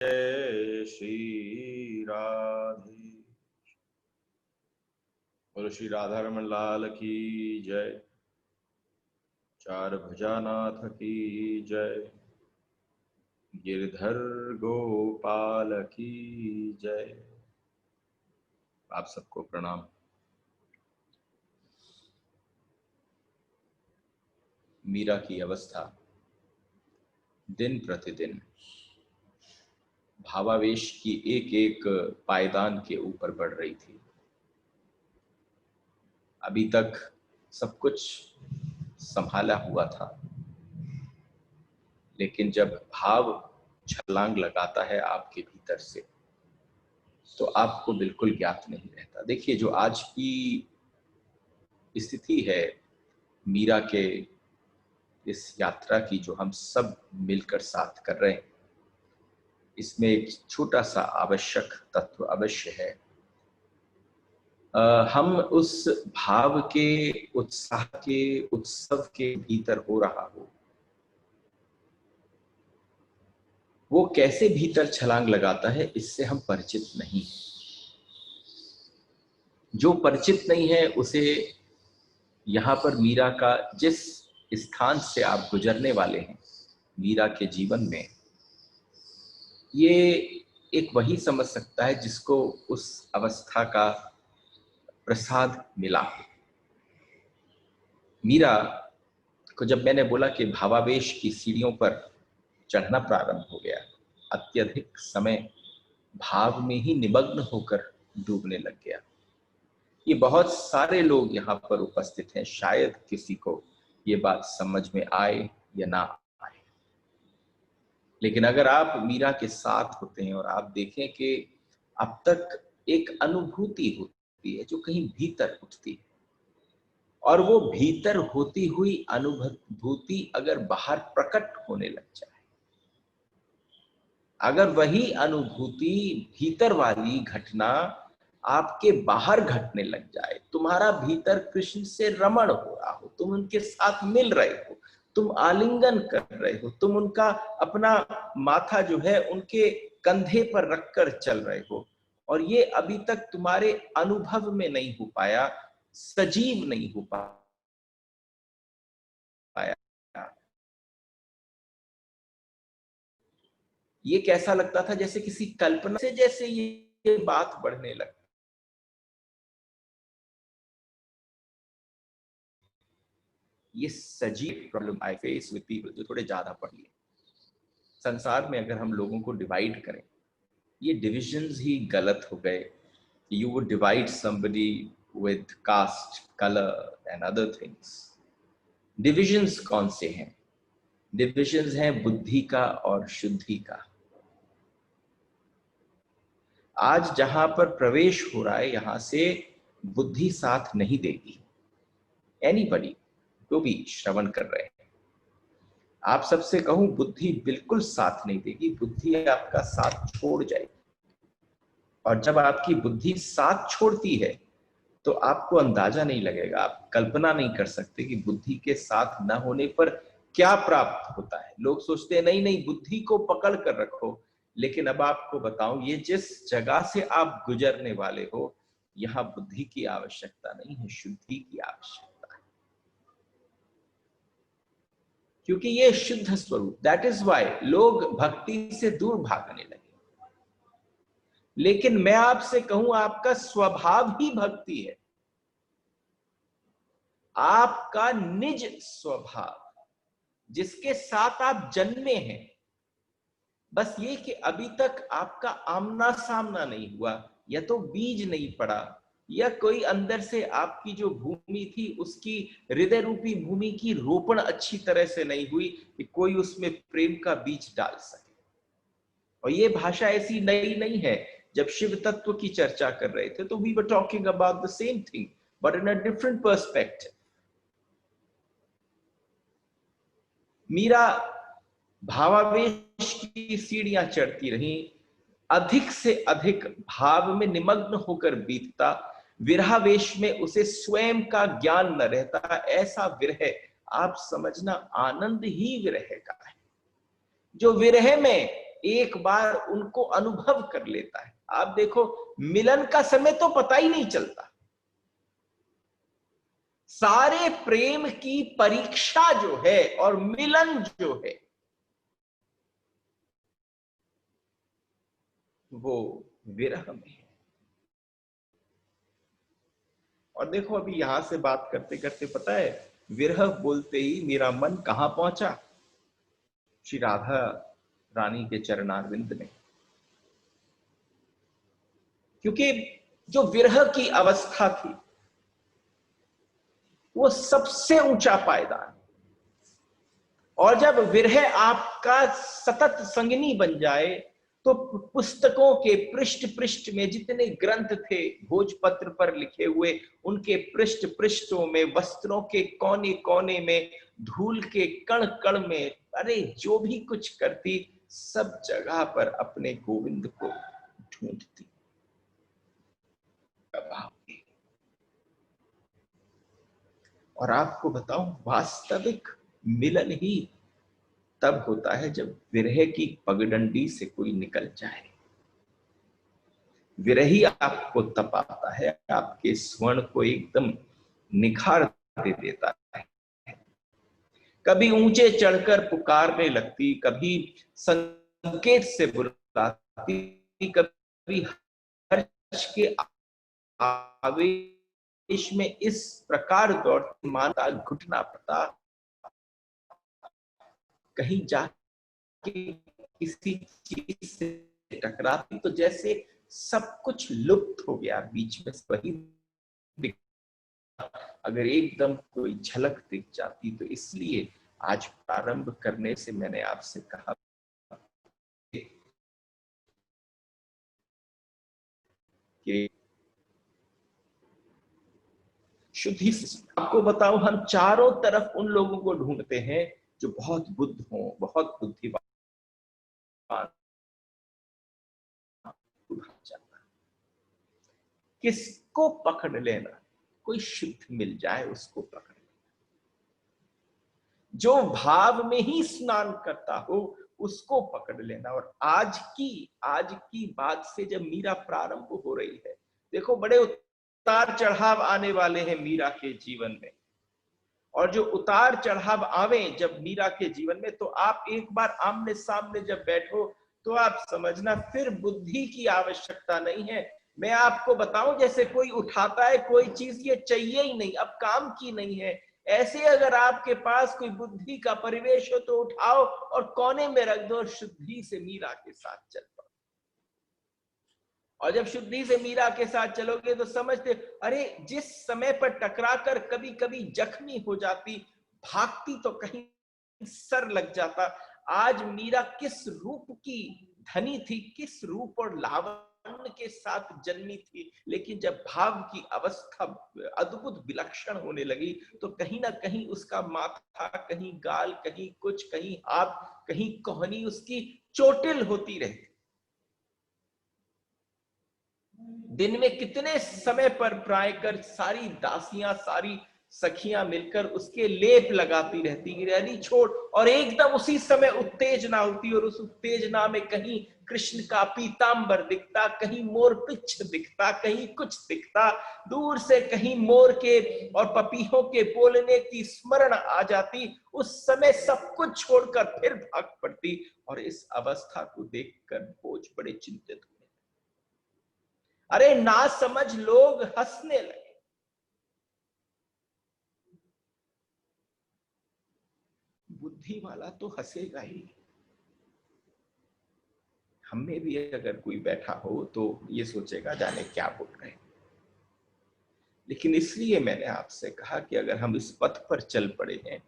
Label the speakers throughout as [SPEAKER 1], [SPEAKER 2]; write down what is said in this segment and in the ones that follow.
[SPEAKER 1] जय श्री राधे। बोलो श्री राधा रमन लाल की जय। चार भुजानाथ की जय। गिरधर गोपाल की जय। आप सबको प्रणाम। मीरा की अवस्था दिन प्रतिदिन भावावेश की एक एक पायदान के ऊपर बढ़ रही थी। अभी तक सब कुछ संभाला हुआ था, लेकिन जब भाव छलांग लगाता है आपके भीतर से तो आपको बिल्कुल ज्ञात नहीं रहता। देखिए, जो आज की स्थिति है मीरा के इस यात्रा की, जो हम सब मिलकर साथ कर रहे हैं, इसमें एक छोटा सा आवश्यक तत्व अवश्य है। हम उस भाव के उत्साह के उत्सव के भीतर हो रहा हो, वो कैसे भीतर छलांग लगाता है इससे हम परिचित नहीं। जो परिचित नहीं है उसे यहाँ पर मीरा का जिस स्थान से आप गुजरने वाले हैं मीरा के जीवन में, ये एक वही समझ सकता है जिसको उस अवस्था का प्रसाद मिला। मीरा को जब मैंने बोला कि भावावेश की सीढ़ियों पर चढ़ना प्रारंभ हो गया, अत्यधिक समय भाव में ही निमग्न होकर डूबने लग गया। ये बहुत सारे लोग यहाँ पर उपस्थित हैं, शायद किसी को ये बात समझ में आए या ना आए, लेकिन अगर आप मीरा के साथ होते हैं और आप देखें कि अब तक एक अनुभूति होती है जो कहीं भीतर उठती है, और वो भीतर होती हुई अनुभूति अगर बाहर प्रकट होने लग जाए, अगर वही अनुभूति भीतर वाली घटना आपके बाहर घटने लग जाए, तुम्हारा भीतर कृष्ण से रमण हो रहा हो, तुम उनके साथ मिल रहे हो, तुम आलिंगन कर रहे हो, तुम उनका अपना माथा जो है उनके कंधे पर रखकर चल रहे हो, और ये अभी तक तुम्हारे अनुभव में नहीं हो पाया, सजीव नहीं हो पाया, ये कैसा लगता था? जैसे किसी कल्पना से जैसे ये बात बढ़ने लगती। ये सजीव problem I face with people जो थोड़े ज्यादा पढ़ लिए। संसार में अगर हम लोगों को डिवाइड करें, ये डिविजन्स ही गलत हो गए। You would divide somebody with caste, colour and other things. Divisions कौन से हैं? डिविजन्स हैं बुद्धि का और शुद्धि का। आज जहां पर प्रवेश हो रहा है, यहां से बुद्धि साथ नहीं देगी। एनीबडी जो भी श्रवण कर रहे हैं, आप सबसे कहूं, बुद्धि बिल्कुल साथ नहीं देगी, बुद्धि आपका साथ छोड़ जाएगी। और जब आपकी बुद्धि साथ छोड़ती है तो आपको अंदाजा नहीं लगेगा, आप कल्पना नहीं कर सकते कि बुद्धि के साथ न होने पर क्या प्राप्त होता है। लोग सोचते हैं नहीं नहीं बुद्धि को पकड़ कर रखो, लेकिन अब आपको बताऊं, ये जिस जगह से आप गुजरने वाले हो, यहां बुद्धि की आवश्यकता नहीं है, शुद्धि की आवश्यकता है, क्योंकि ये शुद्ध स्वरूप। दैट इज वाई लोग भक्ति से दूर भागने लगे। लेकिन मैं आपसे कहूं, आपका स्वभाव ही भक्ति है, आपका निज स्वभाव जिसके साथ आप जन्मे हैं। बस ये कि अभी तक आपका आमना सामना नहीं हुआ, या तो बीज नहीं पड़ा, या कोई अंदर से आपकी जो भूमि थी उसकी हृदय रूपी भूमि की रोपण अच्छी तरह से नहीं हुई कि कोई उसमें प्रेम का बीज डाल सके। और ये भाषा ऐसी नई नहीं है। जब शिव तत्व की चर्चा कर रहे थे तो we were talking about the same thing but in a different perspective. Meera भावावेश की सीढ़ियां चढ़ती रही, अधिक से अधिक भाव में निमग्न होकर बीतता, विरहावेश में उसे स्वयं का ज्ञान न रहता। ऐसा विरह, आप समझना, आनंद ही विरह का है। जो विरह में एक बार उनको अनुभव कर लेता है। आप देखो, मिलन का समय तो पता ही नहीं चलता। सारे प्रेम की परीक्षा जो है और मिलन जो है वो विरह में है। और देखो, अभी यहां से बात करते करते पता है विरह बोलते ही मेरा मन कहां पहुंचा? श्री राधा रानी के चरणारविंद में। क्योंकि जो विरह की अवस्था थी वो सबसे ऊंचा पायदान, और जब विरह आपका सतत संगिनी बन जाए तो पुस्तकों के पृष्ठ पृष्ठ में जितने ग्रंथ थे भोजपत्र पर लिखे हुए, उनके पृष्ठ पृष्ठों में, वस्त्रों के कोने कोने में, धूल के कण कण में, अरे जो भी कुछ करती सब जगह पर अपने गोविंद को ढूंढती। और आपको बताऊं, वास्तविक मिलन ही तब होता है जब विरह की पगडंडी से कोई निकल जाए। विरह ही आपको तपाता है, आपके स्वर्ण को एकदम निखार दे देता है। कभी ऊंचे चढ़कर पुकारने लगती, कभी संकेत से बुलाती, कभी हर्ष के आवेश में इस प्रकार दौड़ती माता घुटना पड़ता, कहीं जाके किसी चीज से टकराती तो जैसे सब कुछ लुप्त हो गया, बीच में वही अगर एकदम कोई झलक दिख जाती। तो इसलिए आज प्रारंभ करने से मैंने आपसे कहा कि शुद्धि से, आपको बताऊं, हम चारों तरफ उन लोगों को ढूंढते हैं जो बहुत बुद्ध हो, बहुत बुद्धिमान। किसको पकड़ लेना? कोई शुद्ध मिल जाए उसको पकड़ लेना, जो भाव में ही स्नान करता हो उसको पकड़ लेना। और आज की बात से जब मीरा प्रारंभ हो रही है, देखो बड़े उतार चढ़ाव आने वाले हैं मीरा के जीवन में। और जो उतार चढ़ाव आवे जब मीरा के जीवन में, तो आप एक बार आमने सामने जब बैठो तो आप समझना फिर बुद्धि की आवश्यकता नहीं है। मैं आपको बताऊं, जैसे कोई उठाता है कोई चीज, ये चाहिए ही नहीं, अब काम की नहीं है, ऐसे अगर आपके पास कोई बुद्धि का परिवेश हो तो उठाओ और कोने में रख दो, शुद्धि से मीरा के साथ चल पड़ो। और जब शुद्धि से मीरा के साथ चलोगे तो समझते, अरे जिस समय पर टकराकर कभी कभी जख्मी हो जाती, भागती तो कहीं सर लग जाता। आज मीरा किस रूप की धनी थी, किस रूप और लावण्य के साथ जन्मी थी, लेकिन जब भाव की अवस्था अद्भुत विलक्षण होने लगी तो कहीं ना कहीं उसका माथा, कहीं गाल, कहीं कुछ, कहीं हाथ, कहीं कोहनी उसकी चोटिल होती रहती। दिन में कितने समय पर प्राय कर सारी दासियां, सारी सखियां मिलकर उसके लेप लगाती रहती कि अरे छोड़, और एकदम उसी समय उत्तेजना होती और उस उत्तेजना में कहीं कृष्ण का पीतांबर दिखता, कहीं मोर पिच्छ दिखता, कहीं कुछ दिखता, दूर से कहीं मोर के और पपीहों के बोलने की स्मरण आ जाती। उस समय सब कुछ छोड़कर फिर भाग पड़ती। और इस अवस्था को देखकर भोज बड़े चिंतित हुए। अरे ना समझ लोग हंसने लगे। बुद्धि वाला तो हंसेगा ही। हमें भी अगर कोई बैठा हो तो ये सोचेगा जाने क्या बोल रहे हैं। लेकिन इसलिए मैंने आपसे कहा कि अगर हम इस पथ पर चल पड़े हैं,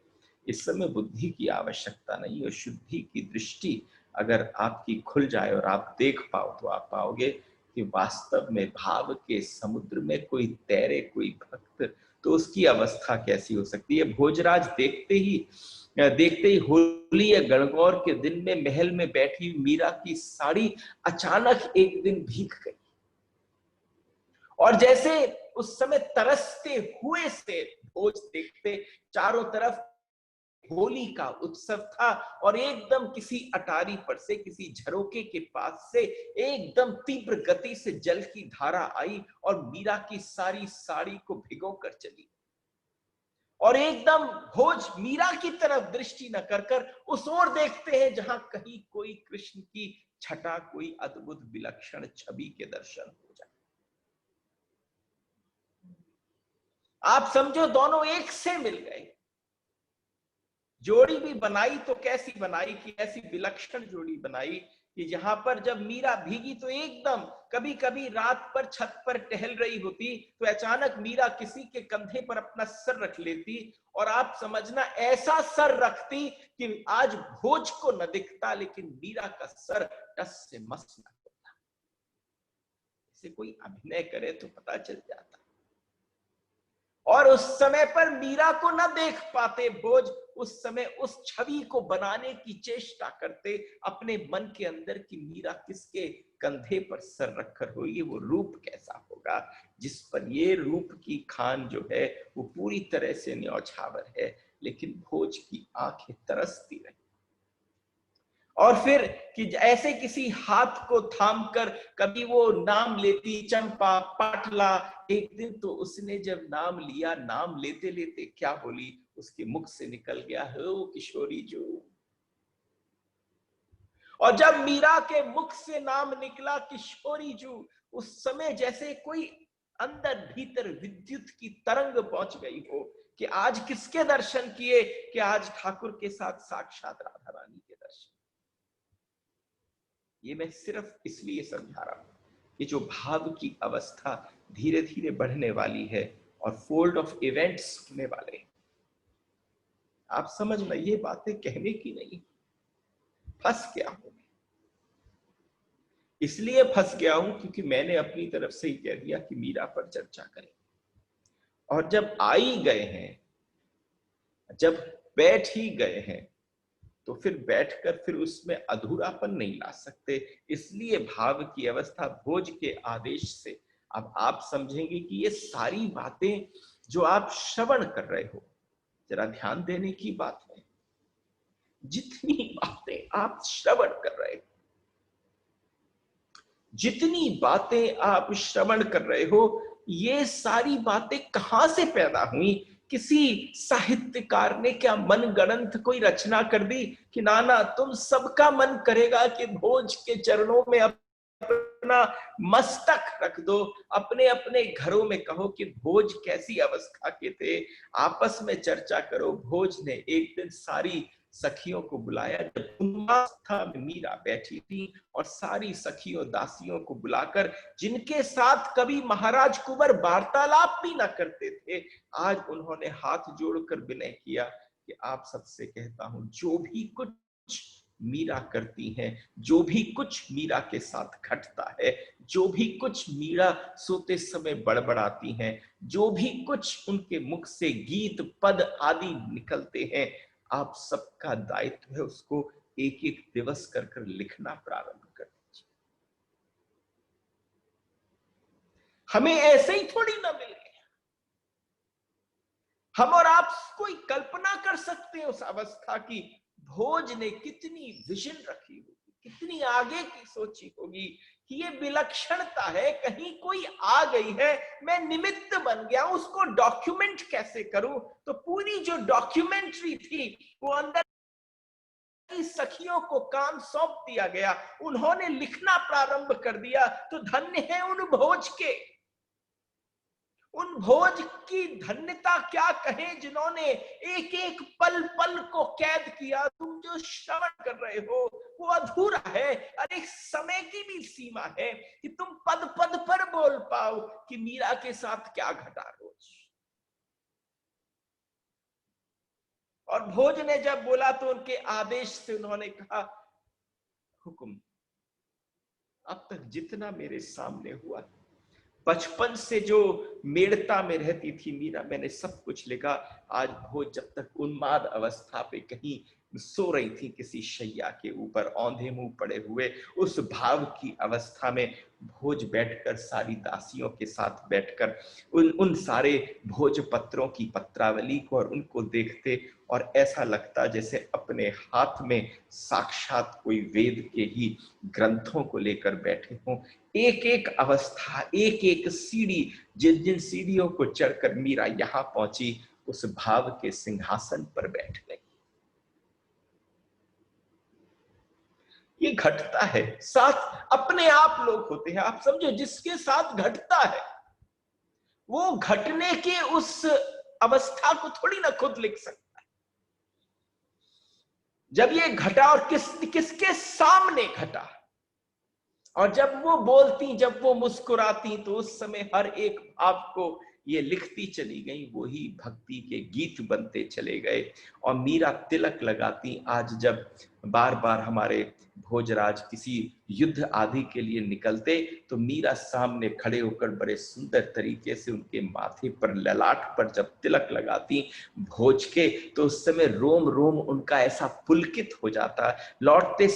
[SPEAKER 1] इस समय बुद्धि की आवश्यकता नहीं, और शुद्धि की दृष्टि अगर आपकी खुल जाए और आप देख पाओ तो आप पाओगे कि वास्तव में भाव के समुद्र में कोई तैरे, कोई भक्त, तो उसकी अवस्था कैसी हो सकती है। भोजराज देखते ही होली या गणगौर के दिन में महल में बैठी मीरा की साड़ी अचानक एक दिन भीग गई, और जैसे उस समय तरसते हुए से भोज देखते चारों तरफ होली का उत्सव था और एकदम किसी अटारी पर से, किसी झरोके के पास से एकदम तीव्र गति से जल की धारा आई और मीरा की सारी साड़ी को भिगो कर चली और एकदम भोज मीरा की तरफ दृष्टि न कर कर उस ओर देखते हैं जहां कहीं कोई कृष्ण की छटा, कोई अद्भुत विलक्षण छवि के दर्शन हो जाए। आप समझो दोनों एक से मिल गए। जोड़ी भी बनाई तो कैसी बनाई कि ऐसी विलक्षण जोड़ी बनाई कि जहां पर जब मीरा भीगी तो एकदम, कभी कभी रात पर छत पर टहल रही होती तो अचानक मीरा किसी के कंधे पर अपना सर रख लेती और आप समझना ऐसा सर रखती कि आज भोज को न दिखता लेकिन मीरा का सर टस से मस न होता। इसे कोई अभिनय करे तो पता चल जाता। और उस समय पर मीरा को न देख पाते भोज, उस समय उस छवि को बनाने की चेष्टा करते अपने मन के अंदर कि मीरा किसके कंधे पर सर रखकर होगी, वो रूप कैसा होगा जिस पर ये रूप की खान जो है वो पूरी तरह से न्यौछावर है, लेकिन भोज की आंखें तरसती रही। और फिर कि ऐसे किसी हाथ को थाम कर कभी वो नाम लेती, चंपा, पाटला। एक दिन तो उसने जब नाम लिया, नाम लेते लेते क्या बोली, उसके मुख से निकल गया, हो किशोरी जो। और जब मीरा के मुख से नाम निकला किशोरी जू, उस समय जैसे कोई अंदर भीतर विद्युत की तरंग पहुंच गई हो कि आज किसके दर्शन किए, कि आज ठाकुर के साथ साक्षात राधा रानी के दर्शन। ये मैं सिर्फ इसलिए समझा रहा हूं कि जो भाव की अवस्था धीरे धीरे बढ़ने वाली है और फोल्ड ऑफ इवेंट्स होने वाले हैं। आप समझना, ये बातें कहने की नहीं। फंस गया हूं, इसलिए फंस गया हूं क्योंकि मैंने अपनी तरफ से ही कह दिया कि मीरा पर चर्चा करें। और जब आ ही गए हैं, जब बैठ ही गए हैं, तो फिर बैठकर फिर उसमें अधूरापन नहीं ला सकते। इसलिए भाव की अवस्था भोज के आदेश से अब आप समझेंगे कि ये सारी बातें जो आप श्रवण कर रहे हो, जरा ध्यान देने की बात है। जितनी बातें आप श्रवण कर रहे हो, जितनी बातें आप श्रवण कर रहे हो, ये सारी बातें कहां से पैदा हुई? किसी साहित्यकार ने क्या मनगढ़ंत कोई रचना कर दी कि नाना तुम सबका मन करेगा कि भोज के चरणों में अपना मस्तक रख दो, अपने अपने घरों में कहो कि भोज कैसी अवस्था के थे, आपस में चर्चा करो। भोज ने एक दिन सारी सखियों को बुलाया, जब उन्मास्था में मीरा बैठी थी, और सारी सखियों दासियों को बुलाकर, जिनके साथ कभी महाराज कुंवर वार्तालाप भी न करते थे, आज उन्होंने हाथ जोड़कर विनय किया कि आप सबसे कहता हूं, जो भी कुछ मीरा करती हैं, जो भी कुछ मीरा के साथ घटता है, जो भी कुछ मीरा सोते समय बड़बड़ाती हैं, जो भी कुछ उनके मुख से गीत पद आदि निकलते हैं, आप सबका दायित्व है उसको एक एक दिवस कर कर लिखना प्रारंभ कर दीजिए। हमें ऐसे ही थोड़ी ना मिल गया। हम और आप कोई कल्पना कर सकते हैं उस अवस्था की। भोज ने कितनी विजन रखी होगी, कितनी आगे की सोची होगी कि ये विलक्षणता है, कहीं कोई आ गई है, मैं निमित्त बन गया, उसको डॉक्यूमेंट कैसे करूं। तो पूरी जो डॉक्यूमेंट्री थी वो अंदर सखियों को काम सौंप दिया गया, उन्होंने लिखना प्रारंभ कर दिया। तो धन्य है उन भोज के, उन भोज की धन्यता क्या कहें जिन्होंने एक एक पल पल को कैद किया। तुम जो श्रवण कर रहे हो वो अधूरा है, अरे समय की भी सीमा है कि तुम पद पद पर बोल पाओ कि मीरा के साथ क्या घटा रोज। और भोज ने जब बोला तो उनके आदेश से उन्होंने कहा, हुक्म, अब तक जितना मेरे सामने हुआ, बचपन से जो मेड़ता में रहती थी मीरा, मैंने सब कुछ लिखा। आज भोज जब तक उन्माद अवस्था पे कहीं सो रही थी किसी शैया के ऊपर औंधे मुंह पड़े हुए। उस भाव की अवस्था में भोज बैठकर, सारी दासियों के साथ बैठकर उन सारे भोजपत्रों की पत्रावली को और उनको देखते, और ऐसा लगता जैसे अपने हाथ में साक्षात कोई वेद के ही ग्रंथों को लेकर बैठे हों। एक एक अवस्था, एक एक सीढ़ी, जिन जिन सीढ़ियों को चढ़कर मीरा यहां पहुंची, उस भाव के सिंहासन पर बैठ गई। ये घटता है, साथ अपने आप लोग होते हैं। आप समझो, जिसके साथ घटता है वो घटने के उस अवस्था को थोड़ी ना खुद लिख सकता है। जब ये घटा और किसके सामने घटा, और जब वो बोलती, जब वो मुस्कुराती, तो उस समय हर एक भाव को ये लिखती चली गई, वही भक्ति के गीत बनते चले गए। और मीरा तिलक लगाती। आज जब बार बार हमारे भोजराज किसी युद्ध आदि के लिए निकलते, तो मीरा सामने खड़े होकर बड़े सुंदर तरीके से उनके माथे पर, ललाट पर जब तिलक लगाती भोज के, तो उस समय रोम रोम उनका ऐसा पुलकित हो जाता। लौटते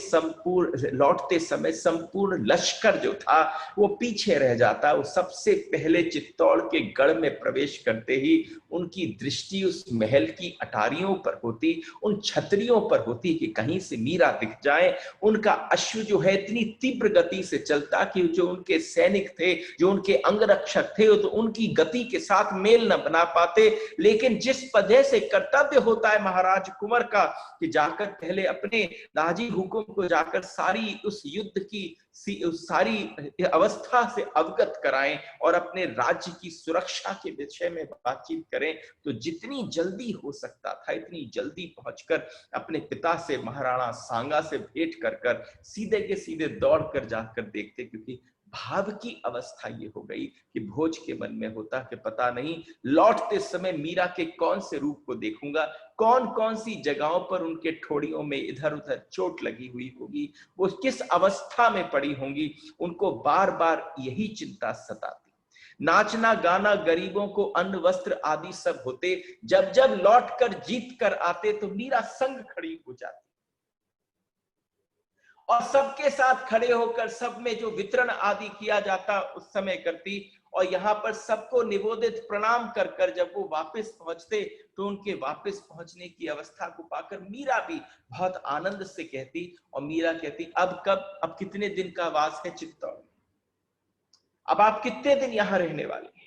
[SPEAKER 1] समय संपूर्ण लश्कर जो था वो पीछे रह जाता। वो सबसे पहले चित्तौड़ के गढ़ में प्रवेश करते ही उनकी दृष्टि उस महल की अटारियों पर होती, उन छतरियों पर होती कि कहीं से मीरा दिख जाए। उनका अश्व जो है इतनी तीव्र गति से चलता कि जो उनके सैनिक थे, जो उनके अंगरक्षक थे, तो उनकी गति के साथ मेल न बना पाते। लेकिन जिस वजह से कर्तव्य होता है महाराज कुंवर का कि जाकर पहले अपने दाजी हुकुम को जाकर सारी उस युद्ध की सारी अवस्था से अवगत कराएं और अपने राज्य की सुरक्षा के विषय में बातचीत करें, तो जितनी जल्दी हो सकता था इतनी जल्दी पहुंचकर अपने पिता से, महाराणा सांगा से भेंट कर सीधे के सीधे दौड़ कर जाकर देखते। क्योंकि भाव की अवस्था ये हो गई कि भोज के मन में होता कि पता नहीं लौटते समय मीरा के कौन से रूप को देखूंगा, कौन कौन सी जगहों पर उनके ठोड़ियों में इधर उधर चोट लगी हुई होगी, वो किस अवस्था में पड़ी होंगी। उनको बार बार यही चिंता सताती। नाचना गाना, गरीबों को अन्न वस्त्र आदि सब होते, जब जब लौट कर जीत कर आते तो मीरा संग खड़ी हो जाती और सबके साथ खड़े होकर सब में जो वितरण आदि किया जाता उस समय करती। और यहाँ पर सबको निवेदित प्रणाम कर कर जब वो वापस पहुंचते, तो उनके वापस पहुंचने की अवस्था को पाकर मीरा भी बहुत आनंद से कहती। और मीरा कहती, अब कितने दिन का वास है चित्तौड़ में, अब आप कितने दिन यहाँ रहने वाले हैं,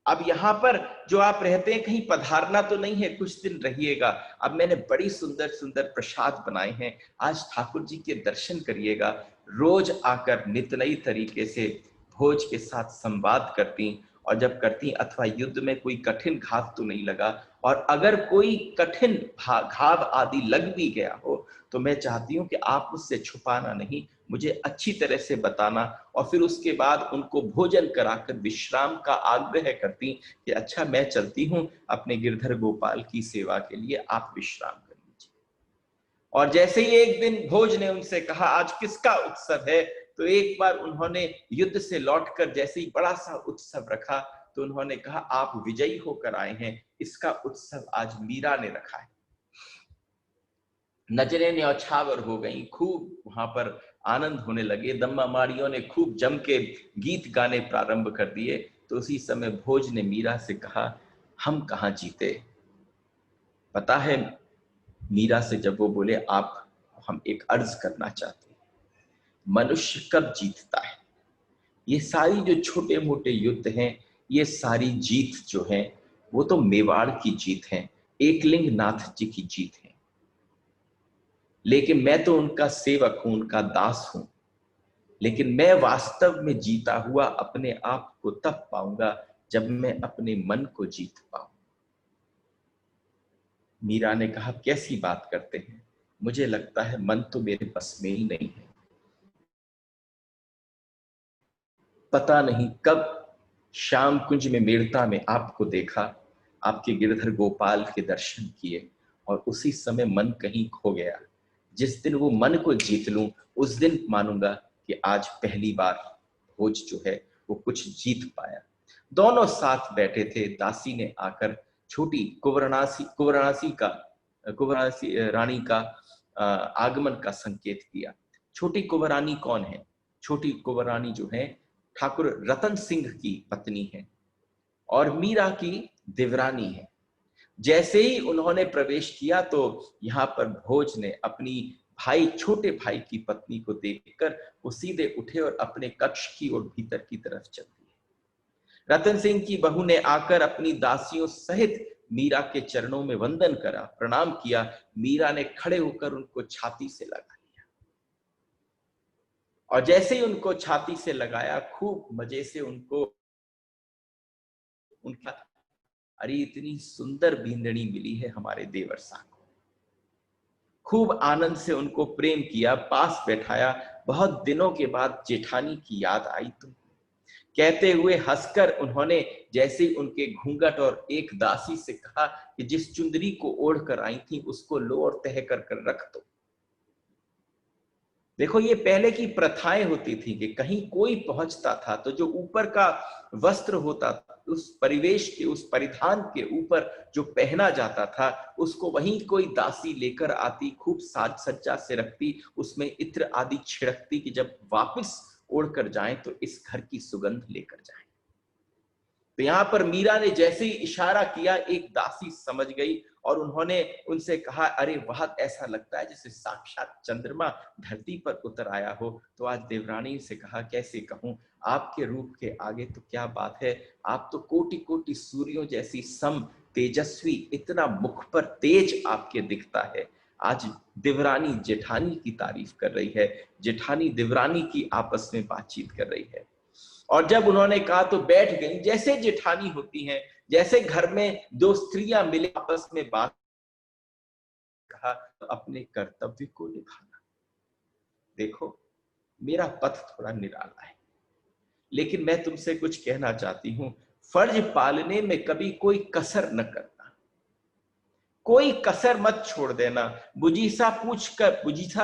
[SPEAKER 1] अब यहाँ पर जो आप रहते हैं कहीं पधारना तो नहीं है, कुछ दिन रहिएगा। अब मैंने बड़ी सुंदर सुंदर प्रसाद बनाए हैं, आज ठाकुर जी के दर्शन करिएगा। रोज आकर नित नई तरीके से भोज के साथ संवाद करती, और जब करती अथवा युद्ध में कोई कठिन घाव तो नहीं लगा, और अगर कोई कठिन घाव आदि लग भी गया हो तो मैं चाहती हूँ कि आप उससे छुपाना नहीं, मुझे अच्छी तरह से बताना। और फिर उसके बाद उनको भोजन कराकर विश्राम का आग्रह करती कि अच्छा मैं चलती हूँ अपने गिरधर गोपाल की सेवा के लिए, आप विश्राम कर लीजिए। और जैसे ही एक दिन भोज ने उनसे कहा आज किसका उत्सव है, तो एक बार उन्होंने युद्ध से लौटकर जैसे ही बड़ा सा उत्सव रखा, तो उन्होंने कहा आप विजयी होकर आए हैं, इसका उत्सव आज मीरा ने रखा है। नजरें न्यौछावर हो गई, खूब वहां पर आनंद होने लगे। दम्मा माड़ियों ने खूब जम के गीत गाने प्रारंभ कर दिए। तो उसी समय भोज ने मीरा से कहा हम कहाँ जीते, पता है मीरा से जब वो बोले आप, हम एक अर्ज करना चाहते हैं, मनुष्य कब जीतता है? ये सारी जो छोटे मोटे युद्ध हैं, ये सारी जीत जो है वो तो मेवाड़ की जीत है, एकलिंग नाथ जी की जीत है। लेकिन मैं तो उनका सेवक हूं, उनका दास हूं। लेकिन मैं वास्तव में जीता हुआ अपने आप को तब पाऊंगा जब मैं अपने मन को जीत पाऊं। मीरा ने कहा कैसी बात करते हैं, मुझे लगता है मन तो मेरे बस में ही नहीं है। पता नहीं कब श्याम कुंज में मेड़ता में आपको देखा, आपके गिरधर गोपाल के दर्शन किए, और उसी समय मन कहीं खो गया। जिस दिन वो मन को जीत लूं उस दिन मानूंगा कि आज पहली बार भोज जो है वो कुछ जीत पाया। दोनों साथ बैठे थे, दासी ने आकर छोटी कुंवरनासी का कुंवर रानी का आगमन का संकेत किया। छोटी कुंवर रानी कौन है? छोटी कुंवर रानी जो है ठाकुर रतन सिंह की पत्नी है और मीरा की देवरानी है। जैसे ही उन्होंने प्रवेश किया तो यहाँ पर भोज ने अपनी छोटे भाई की पत्नी को देखकर वो सीधे उठे और अपने कक्ष की ओर भीतर की तरफ चल दिए। रतन सिंह की बहू ने आकर अपनी दासियों सहित मीरा के चरणों में वंदन करा, प्रणाम किया। मीरा ने खड़े होकर उनको छाती से लगा लिया और जैसे ही उनको छाती से लगाया खूब मजे से उनको उनका, अरे इतनी सुंदर बींदड़ी मिली है हमारे देवर साहब को। खूब आनंद से उनको प्रेम किया, पास बैठाया। बहुत दिनों के बाद जेठानी की याद आई तुमको, कहते हुए हंसकर उन्होंने जैसे ही उनके घूंघट और एक दासी से कहा कि जिस चुंदरी को ओढ़ कर आई थी उसको लो और तह कर रख दो। देखो ये पहले की प्रथाएं होती थी कि कहीं कोई पहुंचता था तो जो ऊपर का वस्त्र होता था उस परिवेश के उस परिधान के ऊपर जो पहना जाता था उसको वहीं कोई दासी लेकर आती, खूब साज सज्जा से रखती, उसमें इत्र आदि छिड़कती कि जब वापस ओढ़ कर जाएं तो इस घर की सुगंध लेकर जाएं। तो यहां पर मीरा ने जैसे ही इशारा किया एक दासी समझ गई और उन्होंने उनसे कहा, अरे वाह, ऐसा लगता है जैसे साक्षात चंद्रमा धरती पर उतर आया हो। तो आज देवरानी से कहा, कैसे कहूं, आपके रूप के आगे तो क्या बात है, आप तो कोटि कोटि सूर्यों जैसी सम तेजस्वी, इतना मुख पर तेज आपके दिखता है। आज देवरानी जेठानी की तारीफ कर रही है, जेठानी देवरानी की आपस में बातचीत कर रही है। और जब उन्होंने कहा तो बैठ गई, जैसे जेठानी होती हैं, जैसे घर में दो स्त्रियां मिले आपस में बात, कहा तो अपने कर्तव्य को निभाना। देखो मेरा पथ थोड़ा निराला है, लेकिन मैं तुमसे कुछ कहना चाहती हूं, फर्ज पालने में कभी कोई कसर न करना, कोई कसर मत छोड़ देना। बुजीसा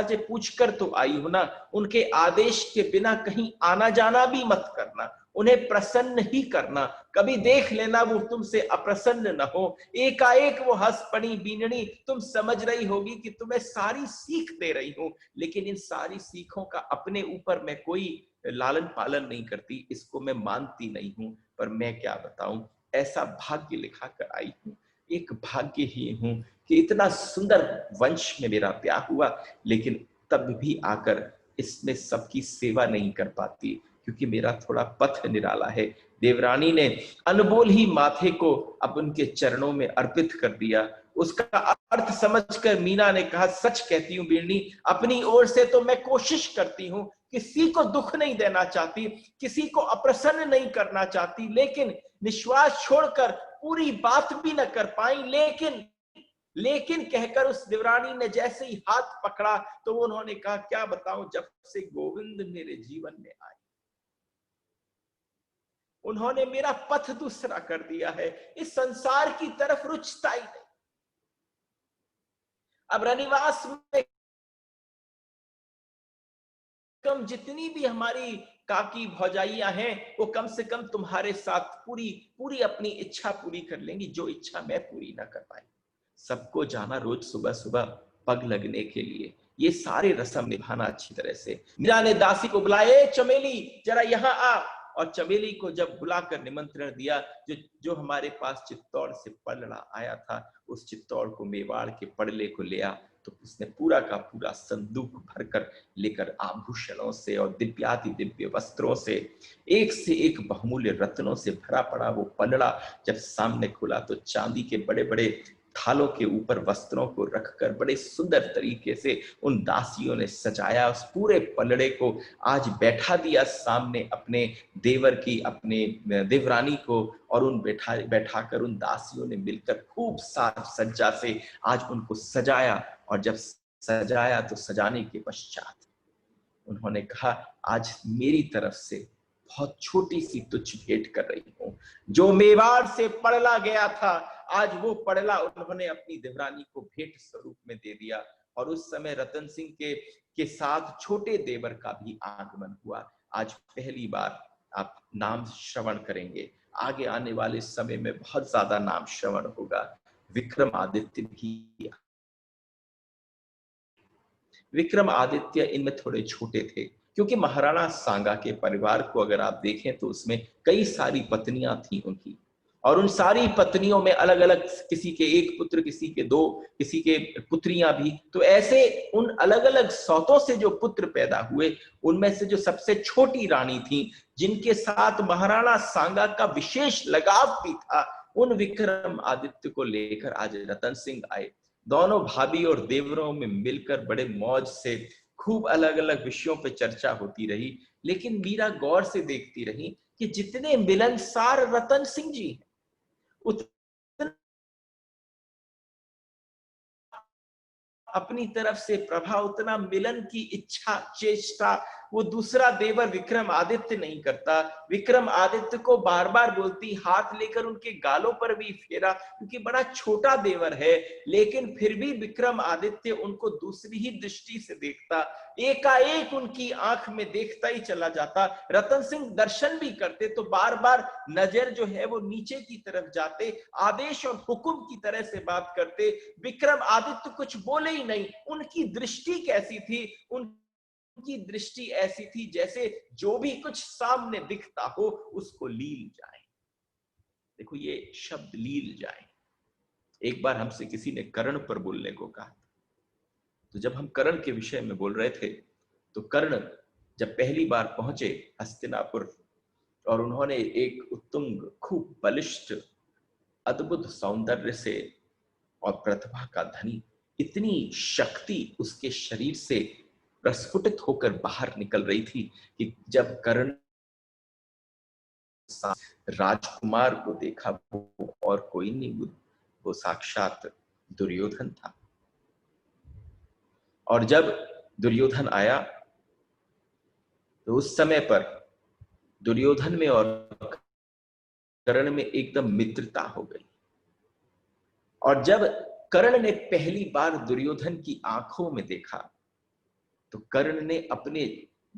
[SPEAKER 1] से पूछकर तो आई हो ना, उनके आदेश के बिना कहीं आना जाना भी मत करना, उन्हें प्रसन्न ही करना। कभी देख लेना वो तुमसे अप्रसन्न न हो, एकाएक वो हंस पड़ी बीननी, तुम समझ रही होगी कि तुम्हें सारी सीख दे रही हूं, लेकिन इन सारी सीखों का अपने ऊपर मैं कोई लालन पालन नहीं करती, इसको मैं मानती नहीं हूं। पर मैं क्या बताऊं, ऐसा भाग्य लिखा कर आई हूं, एक भाग्य ही हूं कि इतना सुंदर वंश में मेरा ब्याह हुआ, लेकिन तब भी आकर इसमें सबकी सेवा नहीं कर पाती क्योंकि मेरा थोड़ा पथ निराला है। देवरानी ने अनमोल ही माथे को अब उनके चरणों में अर्पित कर दिया। उसका अर्थ समझकर मीना ने कहा, सच कहती हूँ बीरनी, अपनी ओर से तो मैं कोशिश करती हूँ, किसी को दुख नहीं देना चाहती, किसी को अप्रसन्न नहीं करना चाहती, लेकिन निश्वास छोड़कर पूरी बात भी न कर पाई। लेकिन कहकर उस देवरानी ने जैसे ही हाथ पकड़ा तो उन्होंने कहा, क्या बताऊं, जब से गोविंद मेरे जीवन में आए उन्होंने मेरा पथ दूसरा कर दिया है, इस संसार की तरफ रुचता ही नहीं। अब रनिवास में कम जितनी भी हमारी काकी भौजाइयां हैं वो कम से कम तुम्हारे साथ पूरी पूरी अपनी इच्छा पूरी कर लेंगी, जो इच्छा मैं पूरी ना कर पाई। सबको जाना रोज सुबह सुबह पग लगने के लिए, ये सारे रस्म निभाना अच्छी तरह से। मीरा ने दासी को बुलाया, चमेली जरा यहाँ आ। और चमेली को जब बुलाकर निमंत्रण दिया, जो हमारे पास चित्तौड़ से पलड़ा आया था, उस चित्तौड़ को, मेवाड़ के पड़ले को लिया तो उसने पूरा का पूरा संदूक भरकर लेकर आभूषणों से और दिव्याति दिव्य वस्त्रों से, एक से एक बहुमूल्य रत्नों से भरा पड़ा वो पलड़ा जब सामने खुला तो चांदी के बड़े बड़े थालों के ऊपर वस्त्रों को रखकर बड़े सुंदर तरीके से उन दासियों ने सजाया उस पूरे पलड़े को। आज बैठा दिया सामने अपने देवर की, अपने देवरानी को, और उन बैठाकर उन दासियों ने मिलकर खूब साज सज्जा से आज उनको सजाया। और जब सजाया तो सजाने के पश्चात उन्होंने कहा, आज मेरी तरफ से बहुत छोटी सी तुच्छ भेंट कर रही हूं। जो मेवाड़ से पड़ला गया था, आज वो पड़ला उन्होंने अपनी देवरानी को भेंट स्वरूप में दे दिया। और उस समय रतन सिंह के साथ छोटे देवर का भी आगमन हुआ। आज पहली बार आप नाम श्रवण करेंगे, आगे आने वाले समय में बहुत ज्यादा नाम श्रवण होगा। विक्रमादित्य भी विक्रमादित्य इनमें थोड़े छोटे थे, क्योंकि महाराणा सांगा के परिवार को अगर आप देखें तो उसमें कई सारी पत्नियां थी उनकी, और उन सारी पत्नियों में अलग अलग, किसी के एक पुत्र, किसी के दो, किसी के पुत्रियां भी। तो ऐसे उन अलग अलग सौतों से जो पुत्र पैदा हुए, उनमें से जो सबसे छोटी रानी थी, जिनके साथ महाराणा सांगा का विशेष लगाव भी था, उन विक्रमादित्य को लेकर आज रतन सिंह आए। दोनों भाभी और देवरों में मिलकर बड़े मौज से खूब अलग अलग विषयों पर चर्चा होती रही। लेकिन मीरा गौर से देखती रही कि जितने मिलनसार रतन सिंह जी हैं, उतना अपनी तरफ से प्रभा, उतना मिलन की इच्छा चेष्टा वो दूसरा देवर विक्रमादित्य नहीं करता। विक्रमादित्य को बार बार बोलती, हाथ लेकर उनके गालों पर भी फेरा, क्योंकि बड़ा छोटा देवर है, लेकिन फिर भी विक्रमादित्य उनको दूसरी ही दृष्टि से देखता, एकाएक उनकी आंख में देखता ही चला जाता। रतन सिंह दर्शन भी करते तो बार बार नजर जो है वो नीचे की तरफ जाते, आदेश और हुक्म की तरह से बात करते। विक्रमादित्य कुछ बोले ही नहीं। उनकी दृष्टि कैसी थी? उनकी दृष्टि ऐसी थी जैसे जो भी कुछ सामने दिखता हो उसको लील जाए। देखो ये शब्द लील जाए, एक बार हमसे किसी ने कर्ण पर बोलने को कहा, तो जब हम कर्ण के विषय में बोल रहे थे तो कर्ण जब पहली बार पहुंचे हस्तिनापुर, और उन्होंने एक उत्तुंग, खूब बलिष्ठ, अद्भुत सौंदर्य से और प्रतिभा का धनी, इतनी शक्ति उसके शरीर से प्रस्फुटित होकर बाहर निकल रही थी कि जब कर्ण राजकुमार को देखा, वो और कोई नहीं, वो साक्षात दुर्योधन था। और जब दुर्योधन आया तो उस समय पर दुर्योधन में और कर्ण में एकदम मित्रता हो गई। और जब कर्ण ने पहली बार दुर्योधन की आंखों में देखा, तो कर्ण ने अपने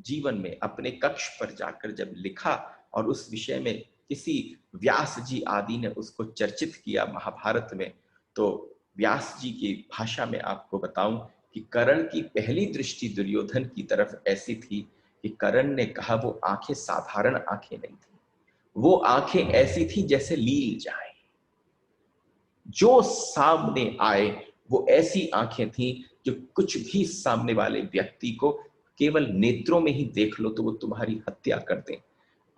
[SPEAKER 1] जीवन में अपने कक्ष पर जाकर जब लिखा, और उस विषय में किसी व्यास जी आदि ने उसको चर्चित किया महाभारत में, तो व्यास जी की भाषा में आपको बताऊं कि कर्ण की पहली दृष्टि दुर्योधन की तरफ ऐसी थी कि कर्ण ने कहा वो आंखें साधारण आंखें नहीं थी, वो आंखें ऐसी थी जैसे लील जाए, जो सामने आए वो ऐसी आंखें थी जो कुछ भी सामने वाले व्यक्ति को केवल नेत्रों में ही देख लो तो वो तुम्हारी हत्या कर दें।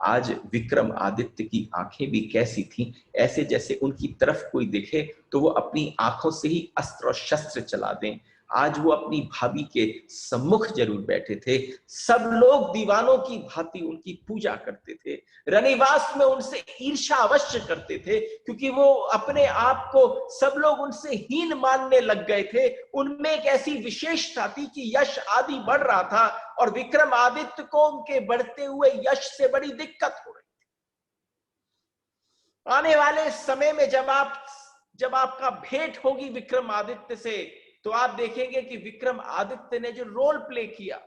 [SPEAKER 1] आज विक्रमादित्य की आंखें भी कैसी थीं? ऐसे जैसे उनकी तरफ कोई देखे तो वो अपनी आंखों से ही अस्त्र और शस्त्र चला दें। आज वो अपनी भाभी के सम्मुख जरूर बैठे थे, सब लोग दीवानों की भांति उनकी पूजा करते थे, रनिवास में उनसे ईर्ष्या अवश्य करते थे, क्योंकि वो अपने आप को सब लोग उनसे हीन मानने लग गए थे। उनमें एक ऐसी विशेषता थी कि यश आदि बढ़ रहा था, और विक्रमादित्य को उनके बढ़ते हुए यश से बड़ी दिक्कत हो रही थी। आने वाले समय में जब आपका भेंट होगी विक्रमादित्य से, तो आप देखेंगे कि विक्रमादित्य ने जो रोल प्ले किया,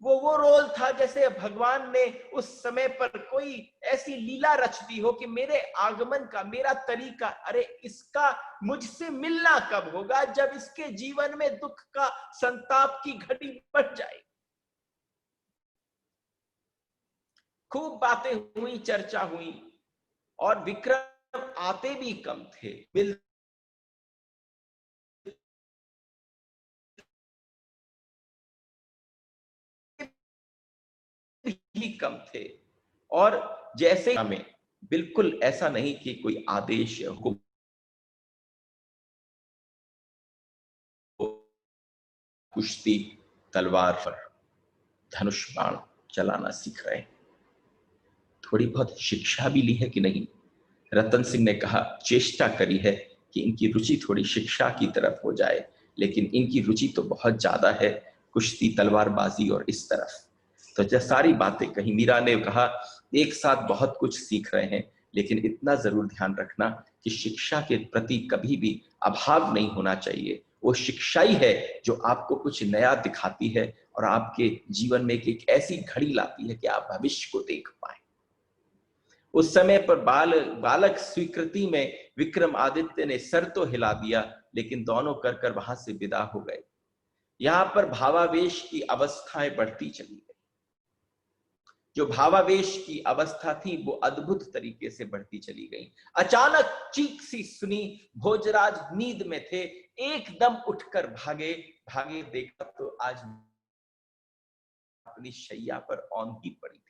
[SPEAKER 1] वो रोल था जैसे भगवान ने उस समय पर कोई ऐसी लीला रच दी हो कि मेरे आगमन का, मेरा तरीका, अरे इसका मुझसे मिलना कब होगा? जब इसके जीवन में दुख का, संताप की घड़ी बढ़ जाए। खूब बातें हुई, चर्चा हुई, और विक्रम आते भी कम थे, मिलते ही कम थे। और जैसे हमें बिल्कुल ऐसा नहीं कि कोई आदेश या हुक्म, कुश्ती, तलवार पर धनुष बाण चलाना सीख रहे हैं, थोड़ी बहुत शिक्षा भी ली है कि नहीं? रतन सिंह ने कहा, चेष्टा करी है कि इनकी रुचि थोड़ी शिक्षा की तरफ हो जाए, लेकिन इनकी रुचि तो बहुत ज्यादा है कुश्ती, तलवारबाजी और इस तरफ। तो जब सारी बातें कही, मीरा ने कहा, एक साथ बहुत कुछ सीख रहे हैं, लेकिन इतना जरूर ध्यान रखना कि शिक्षा के प्रति कभी भी अभाव नहीं होना चाहिए। वो शिक्षा ही है जो आपको कुछ नया दिखाती है और आपके जीवन में एक ऐसी घड़ी लाती है कि आप भविष्य को देख पाए। उस समय पर बालक स्वीकृति में विक्रमादित्य ने सर तो हिला दिया, लेकिन दोनों कर वहां से विदा हो गए। यहां पर भावावेश की अवस्थाएं बढ़ती चली गई। जो भावावेश की अवस्था थी वो अद्भुत तरीके से बढ़ती चली गई। अचानक चीख सी सुनी, भोजराज नींद में थे, एकदम उठकर भागे। भागे देखा तो आज अपनी शैया पर औंधी पड़ी थी।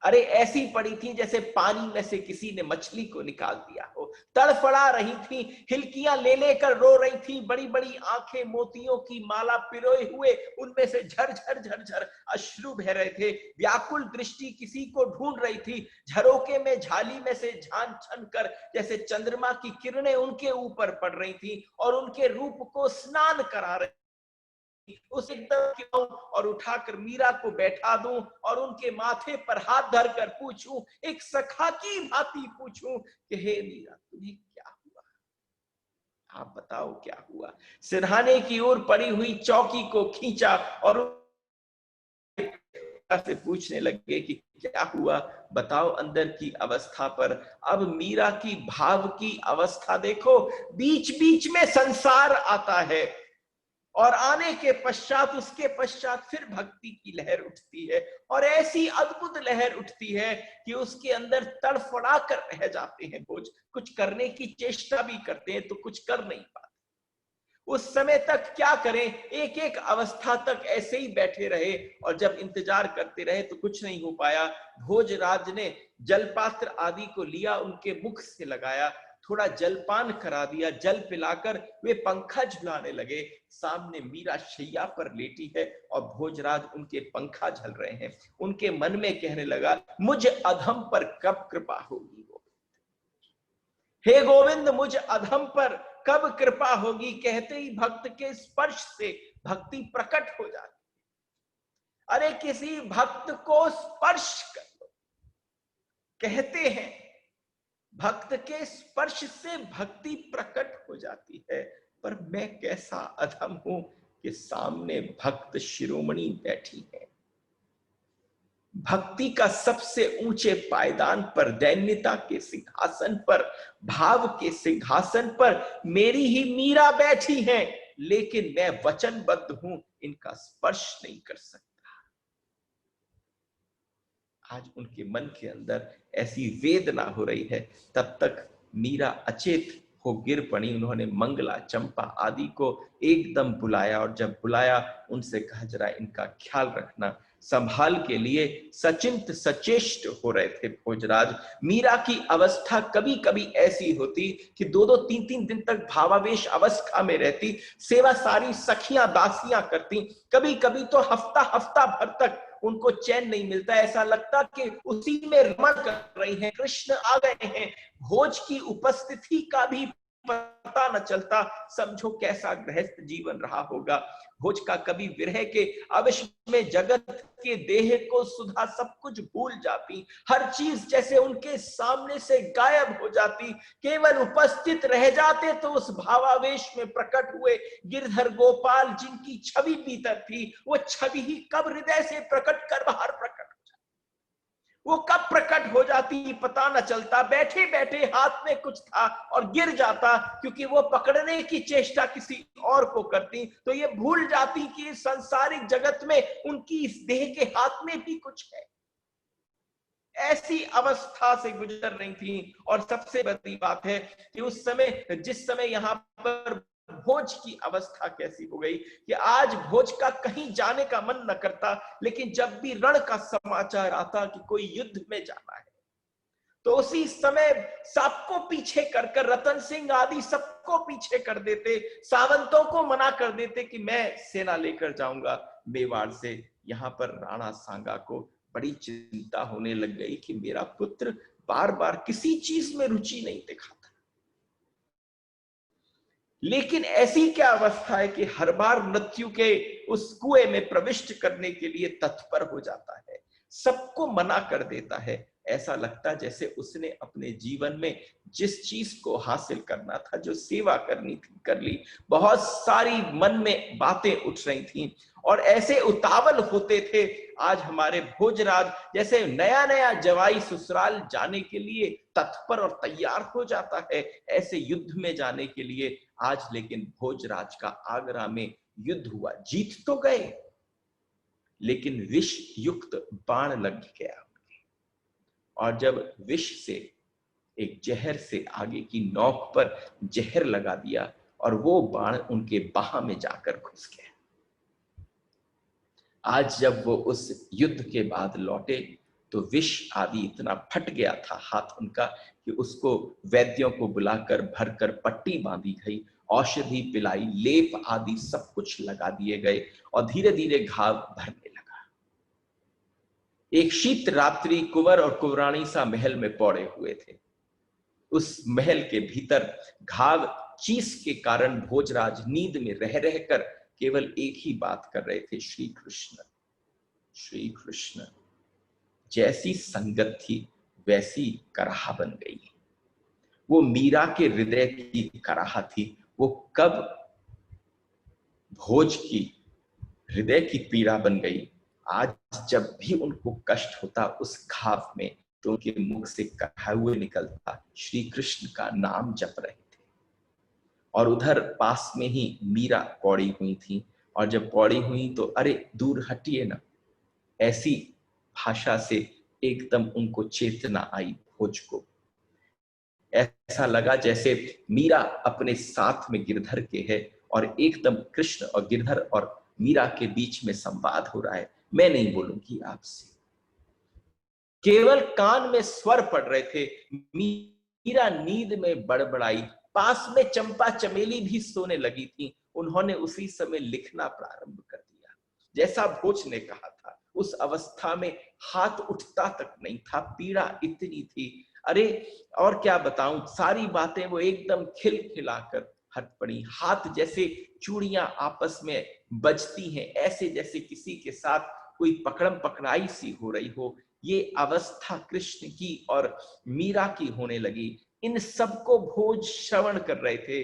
[SPEAKER 1] अरे ऐसी पड़ी थी जैसे पानी में से किसी ने मछली को निकाल दिया हो। तड़फड़ा रही थी, हिलकियां ले लेकर रो रही थी, बड़ी बड़ी आंखें मोतियों की माला पिरोए हुए, उनमें से झरझर झरझर अश्रु बह रहे थे। व्याकुल दृष्टि किसी को ढूंढ रही थी। झरोके में झाली में से झान छन कर जैसे चंद्रमा की किरणें उनके ऊपर पड़ रही थी और उनके रूप को स्नान करा रही। उस एकदम क्यों और उठाकर मीरा को बैठा दूं और उनके माथे पर हाथ धरकर पूछूं, एक सखा की भांति पूछूं कि हे मीरा तुम्हें क्या हुआ, आप बताओ क्या हुआ। सिरहाने की ओर पड़ी हुई चौकी को खींचा और से पूछने लगे कि क्या हुआ, बताओ अंदर की अवस्था पर। अब मीरा की भाव की अवस्था देखो, बीच बीच में संसार आता है और आने के पश्चात उसके पश्चात फिर भक्ति की लहर उठती है और ऐसी अद्भुत लहर उठती है कि उसके अंदर तड़फड़ा कर रह जाते हैं भोज। कुछ करने की चेष्टा भी करते हैं तो कुछ कर नहीं पाते। उस समय तक क्या करें, एक एक अवस्था तक ऐसे ही बैठे रहे और जब इंतजार करते रहे तो कुछ नहीं हो पाया। भोजराज ने जलपात्र आदि को लिया, उनके मुख से लगाया, थोड़ा जलपान करा दिया, जल पिलाकर वे पंखा झुलाने लगे। सामने मीरा शैया पर लेटी है और भोजराज उनके पंखा झल रहे हैं। उनके मन में कहने लगा, मुझ अधम पर कब कृपा होगी, हे गोविंद मुझ अधम पर कब कृपा होगी। कहते ही भक्त के स्पर्श से भक्ति प्रकट हो जाती। अरे किसी भक्त को स्पर्श कर लो, कहते हैं भक्त के स्पर्श से भक्ति प्रकट हो जाती है। पर मैं कैसा अधम हूं कि सामने भक्त शिरोमणि बैठी है। भक्ति का सबसे ऊंचे पायदान पर, दैन्यता के सिंहासन पर, भाव के सिंहासन पर मेरी ही मीरा बैठी है, लेकिन मैं वचनबद्ध हूं, इनका स्पर्श नहीं कर सकता। आज उनके मन के अंदर ऐसी वेदना हो रही है। तब तक मीरा अचेत हो गिर पड़ी। उन्होंने मंगला, चंपा आदि को एकदम बुलाया और जब बुलाया उनसे कहा, जरा इनका ख्याल रखना। संभाल के लिए सचिंत सचेष्ट हो रहे थे भोजराज। मीरा की अवस्था कभी कभी ऐसी होती कि 2-2, 3-3 दिन तक भावावेश अवस्था में रहती। सेवा सारी सखियां दासियां करती। कभी कभी तो हफ्ता हफ्ता भर तक उनको चैन नहीं मिलता, ऐसा लगता कि उसी में रमण कर रही हैं, कृष्ण आ गए हैं। भोज की उपस्थिति का भी पता न चलता। समझो कैसा गृहस्थ जीवन रहा होगा भोज का। कभी विरह के अवश्य में जगत के देह को सुधा सब कुछ भूल जाती, हर चीज जैसे उनके सामने से गायब हो जाती। केवल उपस्थित रह जाते तो उस भावावेश में प्रकट हुए गिरधर गोपाल जिनकी छवि भीतर थी, वो छवि ही कब हृदय से प्रकट कर बाहर प्रकट, वो कब प्रकट हो जाती पता न चलता। बैठे बैठे हाथ में कुछ था और गिर जाता, क्योंकि वो पकड़ने की चेष्टा किसी और को करती तो ये भूल जाती कि सांसारिक जगत में उनकी इस देह के हाथ में भी कुछ है। ऐसी अवस्था से गुजर रही थी। और सबसे बड़ी बात है कि उस समय, जिस समय यहां पर भोज की अवस्था कैसी हो गई कि आज भोज का कहीं जाने का मन न करता, लेकिन जब भी रण का समाचार आता कि कोई युद्ध में जाना है तो उसी समय सबको पीछे कर रतन सिंह आदि सबको पीछे कर देते, सावंतों को मना कर देते कि मैं सेना लेकर जाऊंगा मेवाड़ से। यहां पर राणा सांगा को बड़ी चिंता होने लग गई कि मेरा पुत्र बार बार किसी चीज में रुचि नहीं दिखाता, लेकिन ऐसी क्या अवस्था है कि हर बार मृत्यु के उस कुएं में प्रविष्ट करने के लिए तत्पर हो जाता है, सबको मना कर देता है। ऐसा लगता जैसे उसने अपने जीवन में जिस चीज को हासिल करना था, जो सेवा करनी थी, कर ली। बहुत सारी मन में बातें उठ रही थी और ऐसे उतावल होते थे। आज हमारे भोजराज जैसे नया नया जवाई ससुराल जाने के लिए तत्पर और तैयार हो जाता है, ऐसे युद्ध में जाने के लिए आज लेकिन भोजराज का आगरा में युद्ध हुआ, जीत तो गए लेकिन विष युक्त बाण लग गया। और जब विष से, एक जहर से आगे की नोक पर जहर लगा दिया और वो बाण उनके बाह में जाकर घुस गया। आज जब वो उस युद्ध के बाद लौटे तो विष आदि इतना फट गया था हाथ उनका कि उसको वैद्यों को बुलाकर भरकर पट्टी बांधी गई, औषधि पिलाई, लेप आदि सब कुछ लगा दिए गए और धीरे धीरे घाव भरने लगा। एक शीत रात्रि कुंवर और कुंवरानी सा महल में पौड़े हुए थे। उस महल के भीतर घाव चीस के कारण भोजराज नींद में रह रहकर केवल एक ही बात कर रहे थे, श्री कृष्ण श्री कृष्ण। जैसी संगत थी वैसी कराह बन गई। वो मीरा के हृदय की कराह थी। वो कब भोज की हृदय की पीड़ा बन गई। आज जब भी उनको कष्ट होता उस घाव में तो उनके मुख से कहा हुए निकलता, श्री कृष्ण का नाम जप रहे थे। और उधर पास में ही मीरा पौड़ी हुई थी और जब पौड़ी हुई तो अरे दूर हटिए ना, ऐसी भाषा से एकदम उनको चेतना आई भोज को। ऐसा लगा जैसे मीरा अपने साथ में गिरधर के है और एकदम कृष्ण और गिरधर और मीरा के बीच में संवाद हो रहा है। मैं नहीं बोलूंगी आपसे। केवल कान में स्वर पड़ रहे थे। मीरा नींद में बड़बड़ाई। पास में चंपा चमेली भी सोने लगी थी। उन्होंने उसी समय लिखना प्रारंभ कर दिया जैसा भोज ने कहा था। उस अवस्था में हाथ उठता तक नहीं था, पीड़ा इतनी थी। अरे और क्या बताऊं, सारी बातें वो एकदम खिलखिलाकर हट पड़ी। हाथ जैसे चूड़ियां आपस में बजती हैं, ऐसे जैसे किसी के साथ कोई पकड़म पकड़ाई सी हो रही हो। ये अवस्था कृष्ण की और मीरा की होने लगी। इन सबको भोज श्रवण कर रहे थे।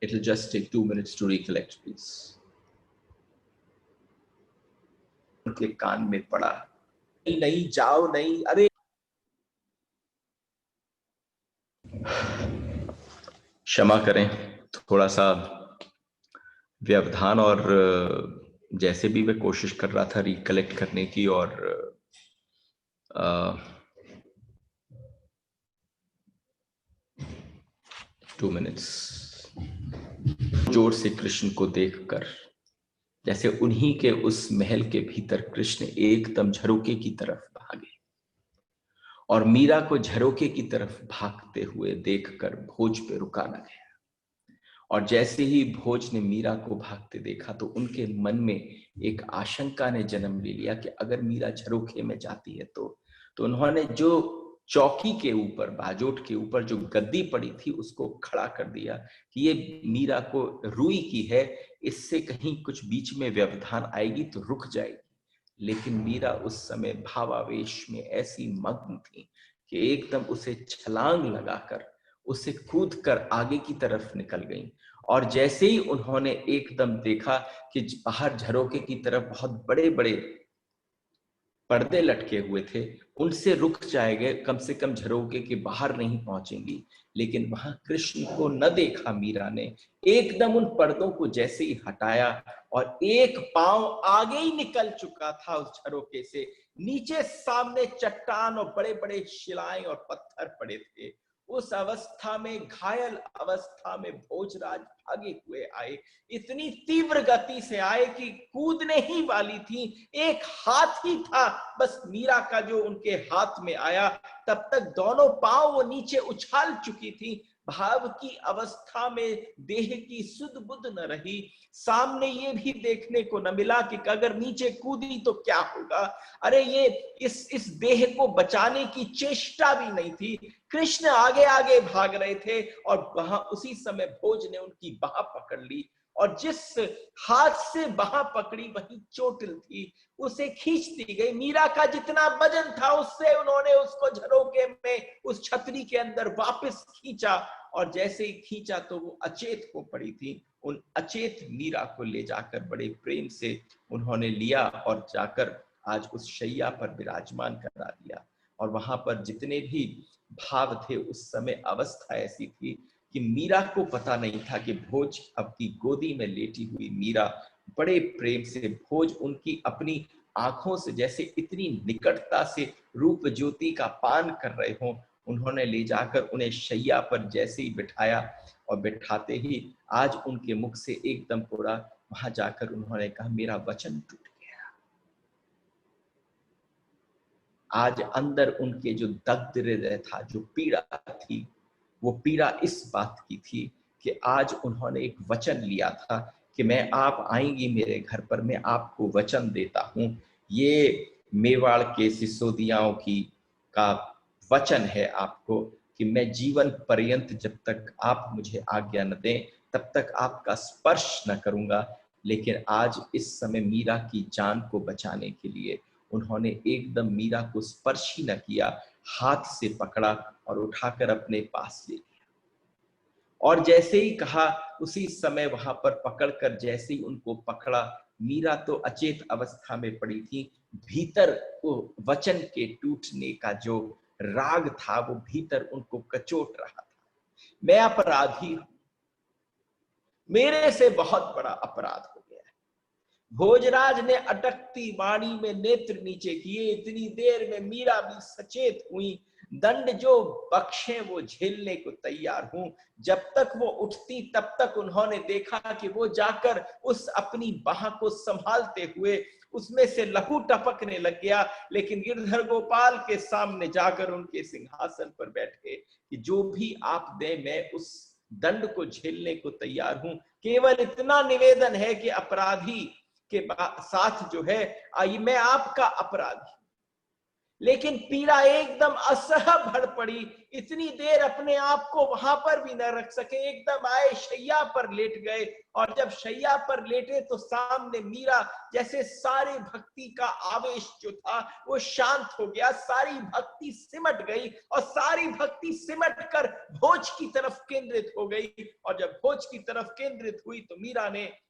[SPEAKER 1] It'll just take 2 minutes to recollect, please. उनके कान में पड़ा, नहीं नहीं जाओ नहीं। अरे क्षमा करें, थोड़ा सा व्यवधान और जैसे भी मैं कोशिश कर रहा था रिकलेक्ट करने की और 2 मिनट्स। जोर से कृष्ण को देखकर जैसे उन्हीं के उस महल के भीतर कृष्ण एकदम झरोके की तरफ भागे और मीरा को झरोके की तरफ भागते हुए देखकर भोज पे रुका न गया। और जैसे ही भोज ने मीरा को भागते देखा तो उनके मन में एक आशंका ने जन्म ले लिया कि अगर मीरा झरोखे में जाती है तो उन्होंने जो चौकी के ऊपर, बाजोट के ऊपर जो गद्दी पड़ी थी उसको खड़ा कर दिया कि ये मीरा को रुई की है, इससे कहीं कुछ बीच में व्यवधान आएगी तो रुक जाएगी। लेकिन मीरा उस समय भावावेश में ऐसी मग्न थी कि एकदम उसे छलांग लगाकर उसे कूद कर आगे की तरफ निकल गई। और जैसे ही उन्होंने एकदम देखा कि बाहर झरोके की तरफ बहुत बड़े बड़े पर्दे लटके हुए थे, उनसे रुक जाएंगे, कम से कम झरोके के बाहर नहीं पहुंचेंगी। लेकिन वहां कृष्ण को न देखा मीरा ने। एकदम उन पर्दों को जैसे ही हटाया और एक पांव आगे ही निकल चुका था उस झरोके से। नीचे सामने चट्टान और बड़े बड़े शिलाएं और पत्थर पड़े थे। उस अवस्था में, घायल अवस्था में भोजराज भागे हुए आए। इतनी तीव्र गति से आए कि कूदने ही वाली थी। एक हाथ ही था बस मीरा का जो उनके हाथ में आया, तब तक दोनों पांव वो नीचे उछाल चुकी थी। भाव की अवस्था में देह की सुध बुध न रही। सामने ये भी देखने को न मिला कि अगर नीचे कूदी तो क्या होगा। अरे ये इस देह को बचाने की चेष्टा भी नहीं थी। कृष्ण आगे आगे भाग रहे थे और वहां उसी समय भोज ने उनकी बाह पकड़ ली और जिस हाथ से बाह पकड़ी वही चोटिल थी, उसे खींच दी गई। मीरा का जितना वजन था उससे उन्होंने उसको झरोके में उस छतरी के अंदर वापस खींचा और जैसे ही खींचा तो वो अचेत हो पड़ी थी। उन अचेत मीरा को ले जाकर बड़े प्रेम से उन्होंने लिया और जाकर आज उस शैया पर विराजमान करा दिया। और वहां पर जितने भी भाव थे उस समय अवस्था ऐसी थी कि मीरा को पता नहीं था कि भोज अपनी गोदी में लेटी हुई मीरा बड़े प्रेम से भोज उनकी अपनी आंखों से जैसे इतनी निकटता से रूप ज्योति का पान कर रहे हों। उन्होंने ले जाकर उन्हें शैया पर जैसे ही बिठाया और बिठाते ही आज उनके मुख से एकदम पूरा वहां जाकर उन्होंने कहा मेरा वचन टूट गया। आज अंदर उनके जो दग्ध हृदय था, जो पीड़ा थी, वो पीड़ा इस बात की थी कि आज उन्होंने एक वचन लिया था कि मैं आप आएंगी मेरे घर पर, मैं आपको वचन देता हूं। ये मेवाड़ के सिसोदियाओं की का वचन है आपको कि मैं जीवन पर्यंत जब तक आप मुझे आज्ञा न दें तब तक आपका स्पर्श न करूंगा। लेकिन आज इस समय मीरा की जान को बचाने के लिए उन्होंने एकदम मीरा को स्पर्श ही न किया, हाथ से पकड़ा और उठाकर अपने पास ले लिया। और जैसे ही कहा उसी समय वहां पर पकड़कर जैसे ही उनको पकड़ा, मीरा तो अचेत अवस्था में पड़ी थी। भीतर वो वचन के टूटने का जो राग था वो भीतर उनको कचोट रहा था। मैं अपराधी हूं, मेरे से बहुत बड़ा अपराध हो गया है। भोजराज ने अटकती वाणी में नेत्र नीचे किए। इतनी देर में मीरा भी सचेत हुई। दंड जो बख्शे वो झेलने को तैयार हूं। जब तक वो उठती तब तक उन्होंने देखा कि वो जाकर उस अपनी बाह को संभालते हुए उसमें से लहू टपकने लग गया। लेकिन गिरधर गोपाल के सामने जाकर उनके सिंहासन पर बैठे कि जो भी आप दे मैं उस दंड को झेलने को तैयार हूं। केवल इतना निवेदन है कि अपराधी के साथ जो है मैं आपका अपराधी। लेकिन पीड़ा एकदम असह भर पड़ी। इतनी देर अपने आप को वहां पर भी न रख सके, एकदम आए शैया पर लेट गए। और जब शैया पर लेटे तो सामने मीरा, जैसे सारे भक्ति का आवेश जो था वो शांत हो गया, सारी भक्ति सिमट गई और सारी भक्ति सिमट कर भोज की तरफ केंद्रित हो गई। और जब भोज की तरफ केंद्रित हुई तो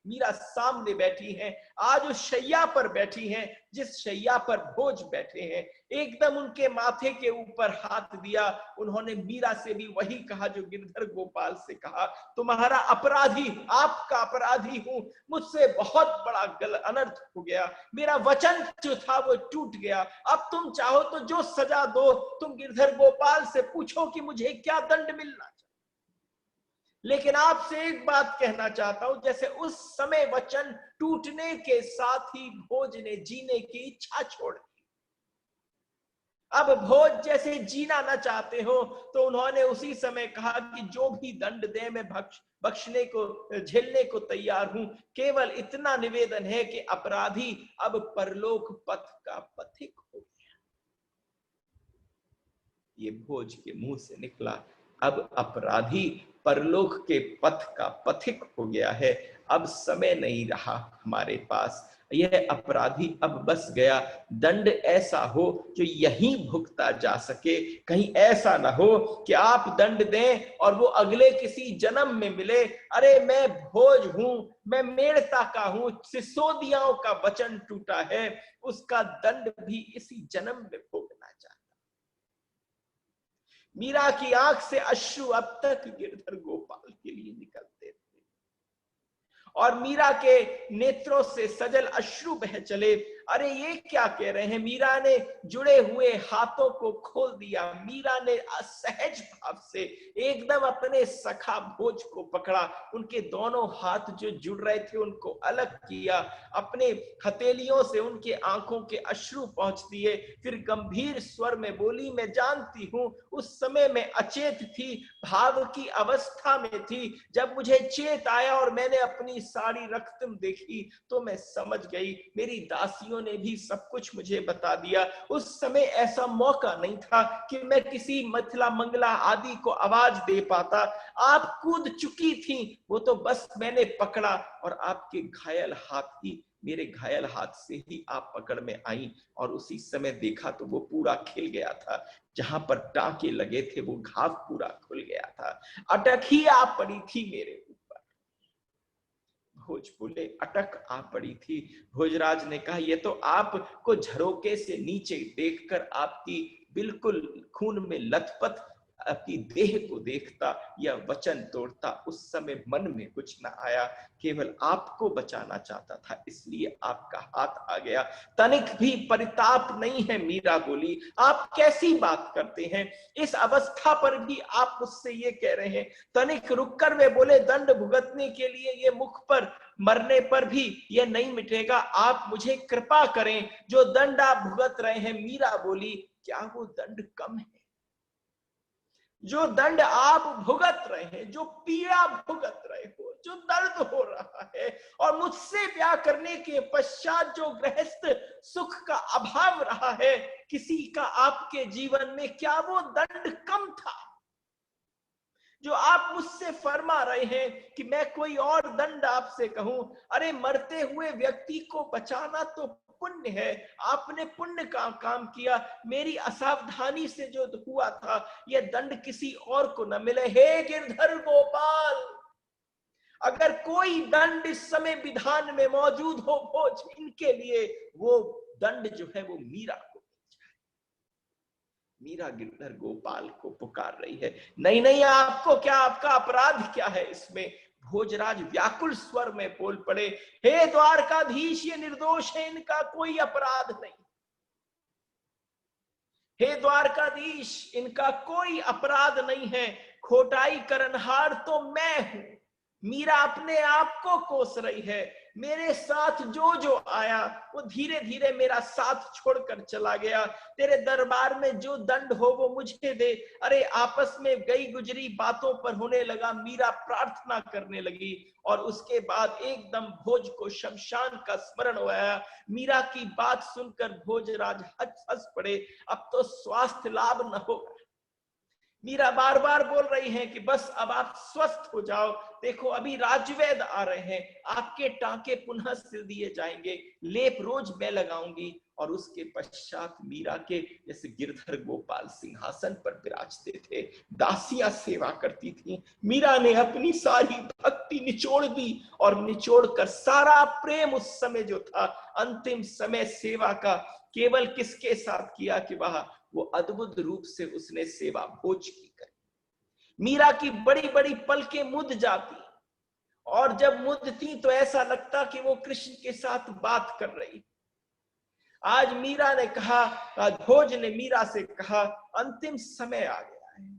[SPEAKER 1] मीरा सामने बैठी हैं, आज उस शैया पर बैठी हैं जिस शैया पर भोज बैठे हैं। एकदम उनके माथे के ऊपर हाथ दिया। उन्होंने मीरा से भी वही कहा जो गिरधर गोपाल से कहा, तुम्हारा अपराधी, आपका अपराधी हूं, मुझसे बहुत बड़ा अनर्थ हो गया, मेरा वचन जो था वो टूट गया। अब तुम चाहो तो जो सजा दो, तुम गिरधर गोपाल से पूछो कि मुझे क्या दंड मिलना चाहिए। लेकिन आपसे एक बात कहना चाहता हूं, जैसे उस समय वचन टूटने के साथ ही भोज ने जीने की इच्छा छोड़ दी। अब भोज जैसे जीना ना चाहते हो तो उन्होंने उसी समय कहा कि जो भी दंड दे मैं बख्शने को झेलने को तैयार हूं। केवल इतना निवेदन है कि अपराधी अब परलोक पथ का पथिक हो गया। ये भोज के मुंह से निकला, अब अपराधी परलोक के पथ का पथिक हो गया है। अब समय नहीं रहा हमारे पास, यह अपराधी अब बस गया। दंड ऐसा हो जो यहीं भुगता जा सके, कहीं ऐसा ना हो कि आप दंड दें और वो अगले किसी जन्म में मिले। अरे मैं भोज हूं, मैं मेड़ता का हूं, सिसोदियाओं का वचन टूटा है, उसका दंड भी इसी जन्म में भोगना चाहता। मीरा की आंख से अश्रु अब तक गिरधर गोपाल के लिए निकलते थे और मीरा के नेत्रों से सजल अश्रु बह चले। अरे ये क्या कह रहे हैं। मीरा ने जुड़े हुए हाथों को खोल दिया। मीरा ने असहज भाव से एकदम अपने सखा भोज को पकड़ा, उनके दोनों हाथ जो जुड़ रहे थे उनको अलग किया, अपने हथेलियों से उनके आंखों के अश्रु पहुंच दिए। फिर गंभीर स्वर में बोली, मैं जानती हूं उस समय मैं अचेत थी, भाव की अवस्था में थी। जब मुझे चेत आया और मैंने अपनी सारी रक्तम देखी तो मैं समझ गई। मेरी दासियों ने भी सब कुछ मुझे बता दिया। उस समय ऐसा मौका नहीं था कि मैं किसी मिथिला मंगला आदि को आवाज दे पाता। आप कूद चुकी थी, वो तो बस मैंने पकड़ा और आपके घायल हाथ ही, मेरे घायल हाथ से ही आप पकड़ में आई और उसी समय देखा तो वो पूरा खिल गया था। जहां पर टांके लगे थे वो घाव पूरा खुल गया था। अटक ही आप पड़ी थी मेरे ऊपर। भोज बोले, अटक आ पड़ी थी। भोजराज ने कहा, ये तो आपको झरोके से नीचे देखकर आपकी बिल्कुल खून में लथपथ आपकी देह को देखता या वचन तोड़ता। उस समय मन में कुछ ना आया, केवल आपको बचाना चाहता था, इसलिए आपका हाथ आ गया। तनिक भी परिताप नहीं है। मीरा बोली, आप कैसी बात करते हैं, इस अवस्था पर भी आप मुझसे ये कह रहे हैं। तनिक रुककर वे बोले, दंड भुगतने के लिए ये मुख पर, मरने पर भी ये नहीं मिटेगा। आप मुझे कृपा करें, जो दंड आप भुगत रहे हैं। मीरा बोली, क्या वो दंड कम है? जो दंड आप भुगत रहे हैं, जो पीड़ा भुगत रहे हो, जो दर्द हो रहा है, और मुझसे ब्याह करने के पश्चात जो गृहस्थ सुख का अभाव रहा है किसी का आपके जीवन में, क्या वो दंड कम था? जो आप मुझसे फरमा रहे हैं कि मैं कोई और दंड आपसे कहूं। अरे मरते हुए व्यक्ति को बचाना तो पुण्य है, आपने पुण्य का काम किया। मेरी असावधानी से जो हुआ था, यह दंड किसी और को न मिले। हे गिरधर गोपाल, अगर कोई दंड इस समय विधान में मौजूद हो भोज, इनके लिए वो दंड जो है वो मीरा को। मीरा गिरधर गोपाल को पुकार रही है, नहीं नहीं, आपको क्या, आपका अपराध क्या है इसमें? भोजराज व्याकुल स्वर में बोल पड़े, हे द्वारकाधीश, ये निर्दोष है, इनका कोई अपराध नहीं। हे द्वारकाधीश, इनका कोई अपराध नहीं है। खोटाई करनहार तो मैं हूं। मीरा अपने आप को कोस रही है। मेरे साथ जो जो आया वो धीरे धीरे मेरा साथ छोड़कर चला गया। तेरे दरबार में जो दंड हो वो मुझे दे। अरे आपस में गई गुजरी बातों पर होने लगा। मीरा प्रार्थना करने लगी और उसके बाद एकदम भोज को शमशान का स्मरण हुआ। मीरा की बात सुनकर भोजराज हंस पड़े। अब तो स्वास्थ्य लाभ न होगा। मीरा बार बार बोल रही हैं कि बस अब आप स्वस्थ हो जाओ। देखो अभी राजवैद आ रहे हैं, आपके टांके पुनः सिल दिए जाएंगे, लेप रोज मैं लगाऊंगी। और उसके पश्चात मीरा के, जैसे गिरधर गोपाल सिंहासन पर विराजते थे, दासियां सेवा करती थी। मीरा ने अपनी सारी भक्ति निचोड़ दी और निचोड़ कर सारा प्रेम उस समय जो था अंतिम समय सेवा का, केवल किसके साथ किया कि वह वो अद्भुत रूप से उसने सेवा भोज की करी। मीरा की बड़ी बड़ी पलकें मुद जाती और जब मुदती तो ऐसा लगता कि वो कृष्ण के साथ बात कर रही। आज मीरा ने कहा, आज भोज ने मीरा से कहा, अंतिम समय आ गया है,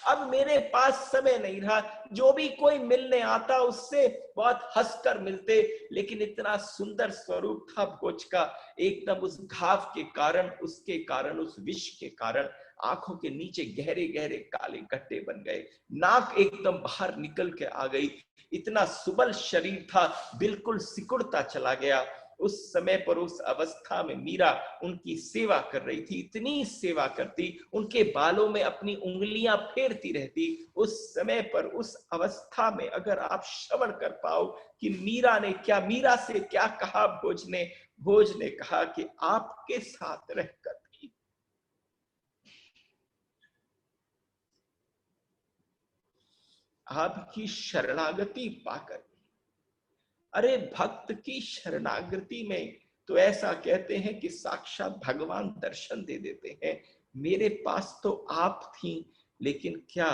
[SPEAKER 1] अब मेरे पास समय नहीं रहा। जो भी कोई मिलने आता उससे बहुत हंसकर मिलते, लेकिन इतना सुंदर स्वरूप था भोज का, एकदम उस घाव के कारण, उसके कारण, उस विष के कारण आंखों के नीचे गहरे गहरे काले गड्ढे बन गए, नाक एकदम बाहर निकल के आ गई। इतना सुबल शरीर था, बिल्कुल सिकुड़ता चला गया। उस समय पर, उस अवस्था में मीरा उनकी सेवा कर रही थी, इतनी सेवा करती, उनके बालों में अपनी उंगलियां फेरती रहती। उस समय पर, उस अवस्था में अगर आप श्रवण कर पाओ कि मीरा ने क्या, मीरा से क्या कहा भोज ने कहा कि आपके साथ रहकर भी, आपकी शरणागति पाकर, अरे भक्त की शरणागति में तो ऐसा कहते हैं कि साक्षात भगवान दर्शन दे देते हैं। मेरे पास तो आप थी, लेकिन क्या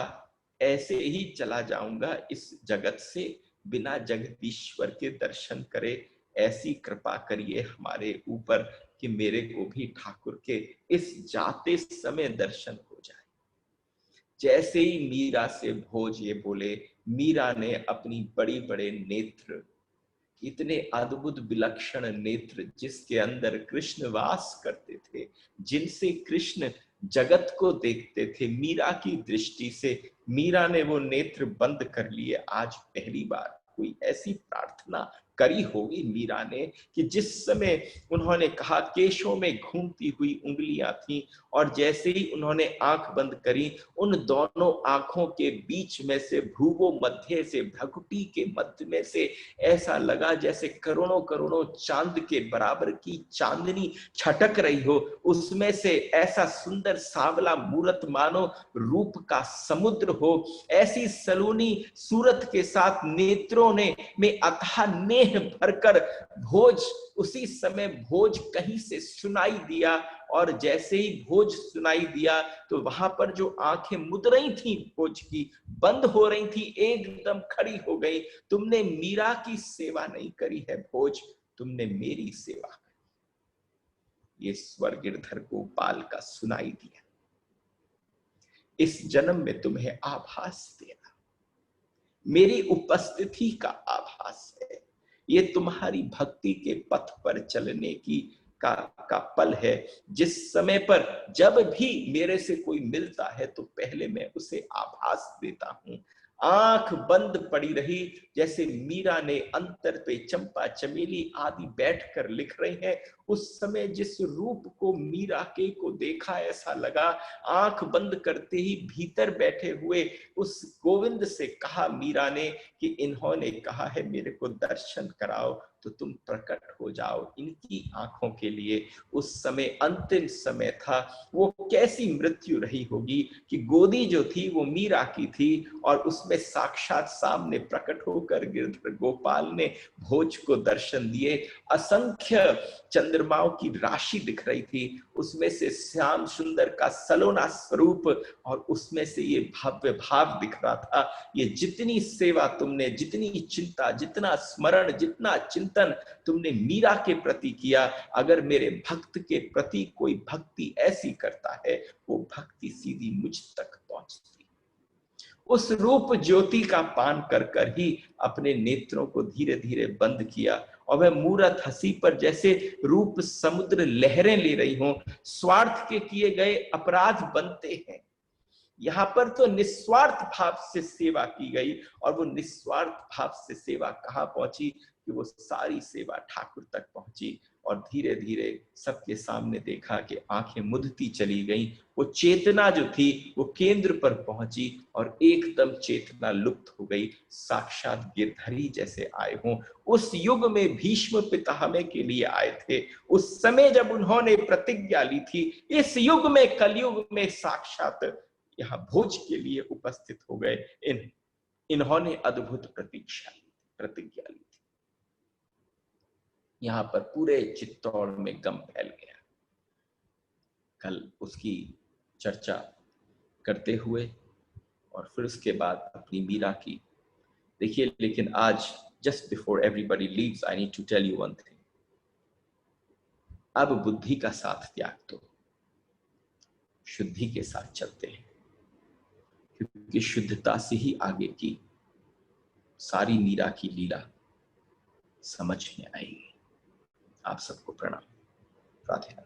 [SPEAKER 1] ऐसे ही चला जाऊंगा इस जगत से बिना जगदीश्वर के दर्शन करे? ऐसी कृपा करिए हमारे ऊपर कि मेरे को भी ठाकुर के इस जाते समय दर्शन हो जाए। जैसे ही मीरा से भोज ये बोले, मीरा ने अपनी बड़ी बड़े नेत्र, इतने अद्भुत विलक्षण नेत्र जिसके अंदर कृष्ण वास करते थे, जिनसे कृष्ण जगत को देखते थे, मीरा की दृष्टि से मीरा ने वो नेत्र बंद कर लिए। आज पहली बार कोई ऐसी प्रार्थना करी होगी मीरा ने कि जिस समय उन्होंने कहा, केशों में घूमती हुई उंगलियां थी, और जैसे ही उन्होंने आंख बंद करी, उन दोनों आंखों के बीच में से, भ्रुवो मध्य से, भ्रुकुटी के मध्य में से ऐसा लगा जैसे करोड़ों करोड़ों चांद के बराबर की चांदनी छटक रही हो। उसमें से ऐसा सुंदर सांवला मूरत मानो रूप का समुद्र हो। ऐसी सलोनी सूरत के साथ नेत्रों ने में अथाह नेह भरकर भोज, उसी समय भोज कहीं से सुनाई दिया, और जैसे ही भोज सुनाई दिया तो वहां पर जो आंखें मुद रही थी भोज की, बंद हो रही थी, एकदम खड़ी हो गई। तुमने मीरा की सेवा नहीं करी है भोज, तुमने मेरी सेवा करी। ये स्वर गिरधर गोपाल का सुनाई दिया। इस जन्म में तुम्हें आभास देना, मेरी उपस्थिति का आभास है। ये तुम्हारी भक्ति के पथ पर चलने की का पल है। जिस समय पर जब भी मेरे से कोई मिलता है तो पहले मैं उसे आभास देता हूं। आंख बंद पड़ी रही, जैसे मीरा ने अंतर पे चंपा चमेली आदि बैठकर लिख रहे हैं। उस समय जिस रूप को मीरा के को देखा, ऐसा लगा आंख बंद करते ही भीतर बैठे हुए उस गोविंद से कहा मीरा ने कि इन्होंने कहा है मेरे को दर्शन कराओ, तो तुम प्रकट हो जाओ इनकी आंखों के लिए। उस समय अंतिम समय था। वो कैसी मृत्यु रही होगी कि गोदी जो थी वो मीरा की थी, और उसमें साक्षात सामने प्रकट होकर गिरधर गोपाल ने भोज को दर्शन दिए। असंख्य चंद्रमाओं की राशि दिख रही थी, उसमें से श्याम सुंदर का सलोना स्वरूप, और उसमें से ये भव्य भाव दिख रहा था। ये जितनी सेवा तुमने, जितनी चिंता, जितना स्मरण, जितना चिंतन तुमने मीरा के प्रति किया, अगर मेरे भक्त के प्रति कोई भक्ति ऐसी करता है, वो भक्ति सीधी मुझ तक पहुंचती। उस रूप ज्योति का पान कर कर ही अपने नेत्रों को धीरे धीरे बंद किया, और वह मूरत हंसी पर जैसे रूप समुद्र लहरें ले रही हों। स्वार्थ के किए गए अपराध बनते हैं। यहाँ पर तो निस्वार्थ भाव से सेवा की गई, और वो निस्वार्थ भाव से सेवा कहाँ पहुंची कि वो सारी सेवा ठाकुर तक पहुंची। और धीरे धीरे सबके सामने देखा कि आंखें मुदती चली गई। वो चेतना जो थी वो केंद्र पर पहुंची, और एकदम चेतना लुप्त हो गई, साक्षात गिरधरी जैसे आए हों। उस युग में भीष्म पितामह के लिए आए थे, उस समय जब उन्होंने प्रतिज्ञा ली थी। इस युग में, कलयुग में साक्षात यहाँ भोज के लिए उपस्थित हो गए। इन्होंने अद्भुत प्रतिज्ञा ली थी। यहाँ पर पूरे चित्तौड़ में गम फैल गया। कल उसकी चर्चा करते हुए और फिर उसके बाद अपनी मीरा की। देखिए, लेकिन आज just before everybody leaves, I need to tell you one thing. अब बुद्धि का साथ त्याग दो, शुद्धि के साथ चलते हैं, क्योंकि शुद्धता से ही आगे की सारी मीरा की लीला समझ में आएगी। आप सबको प्रणाम। राधे।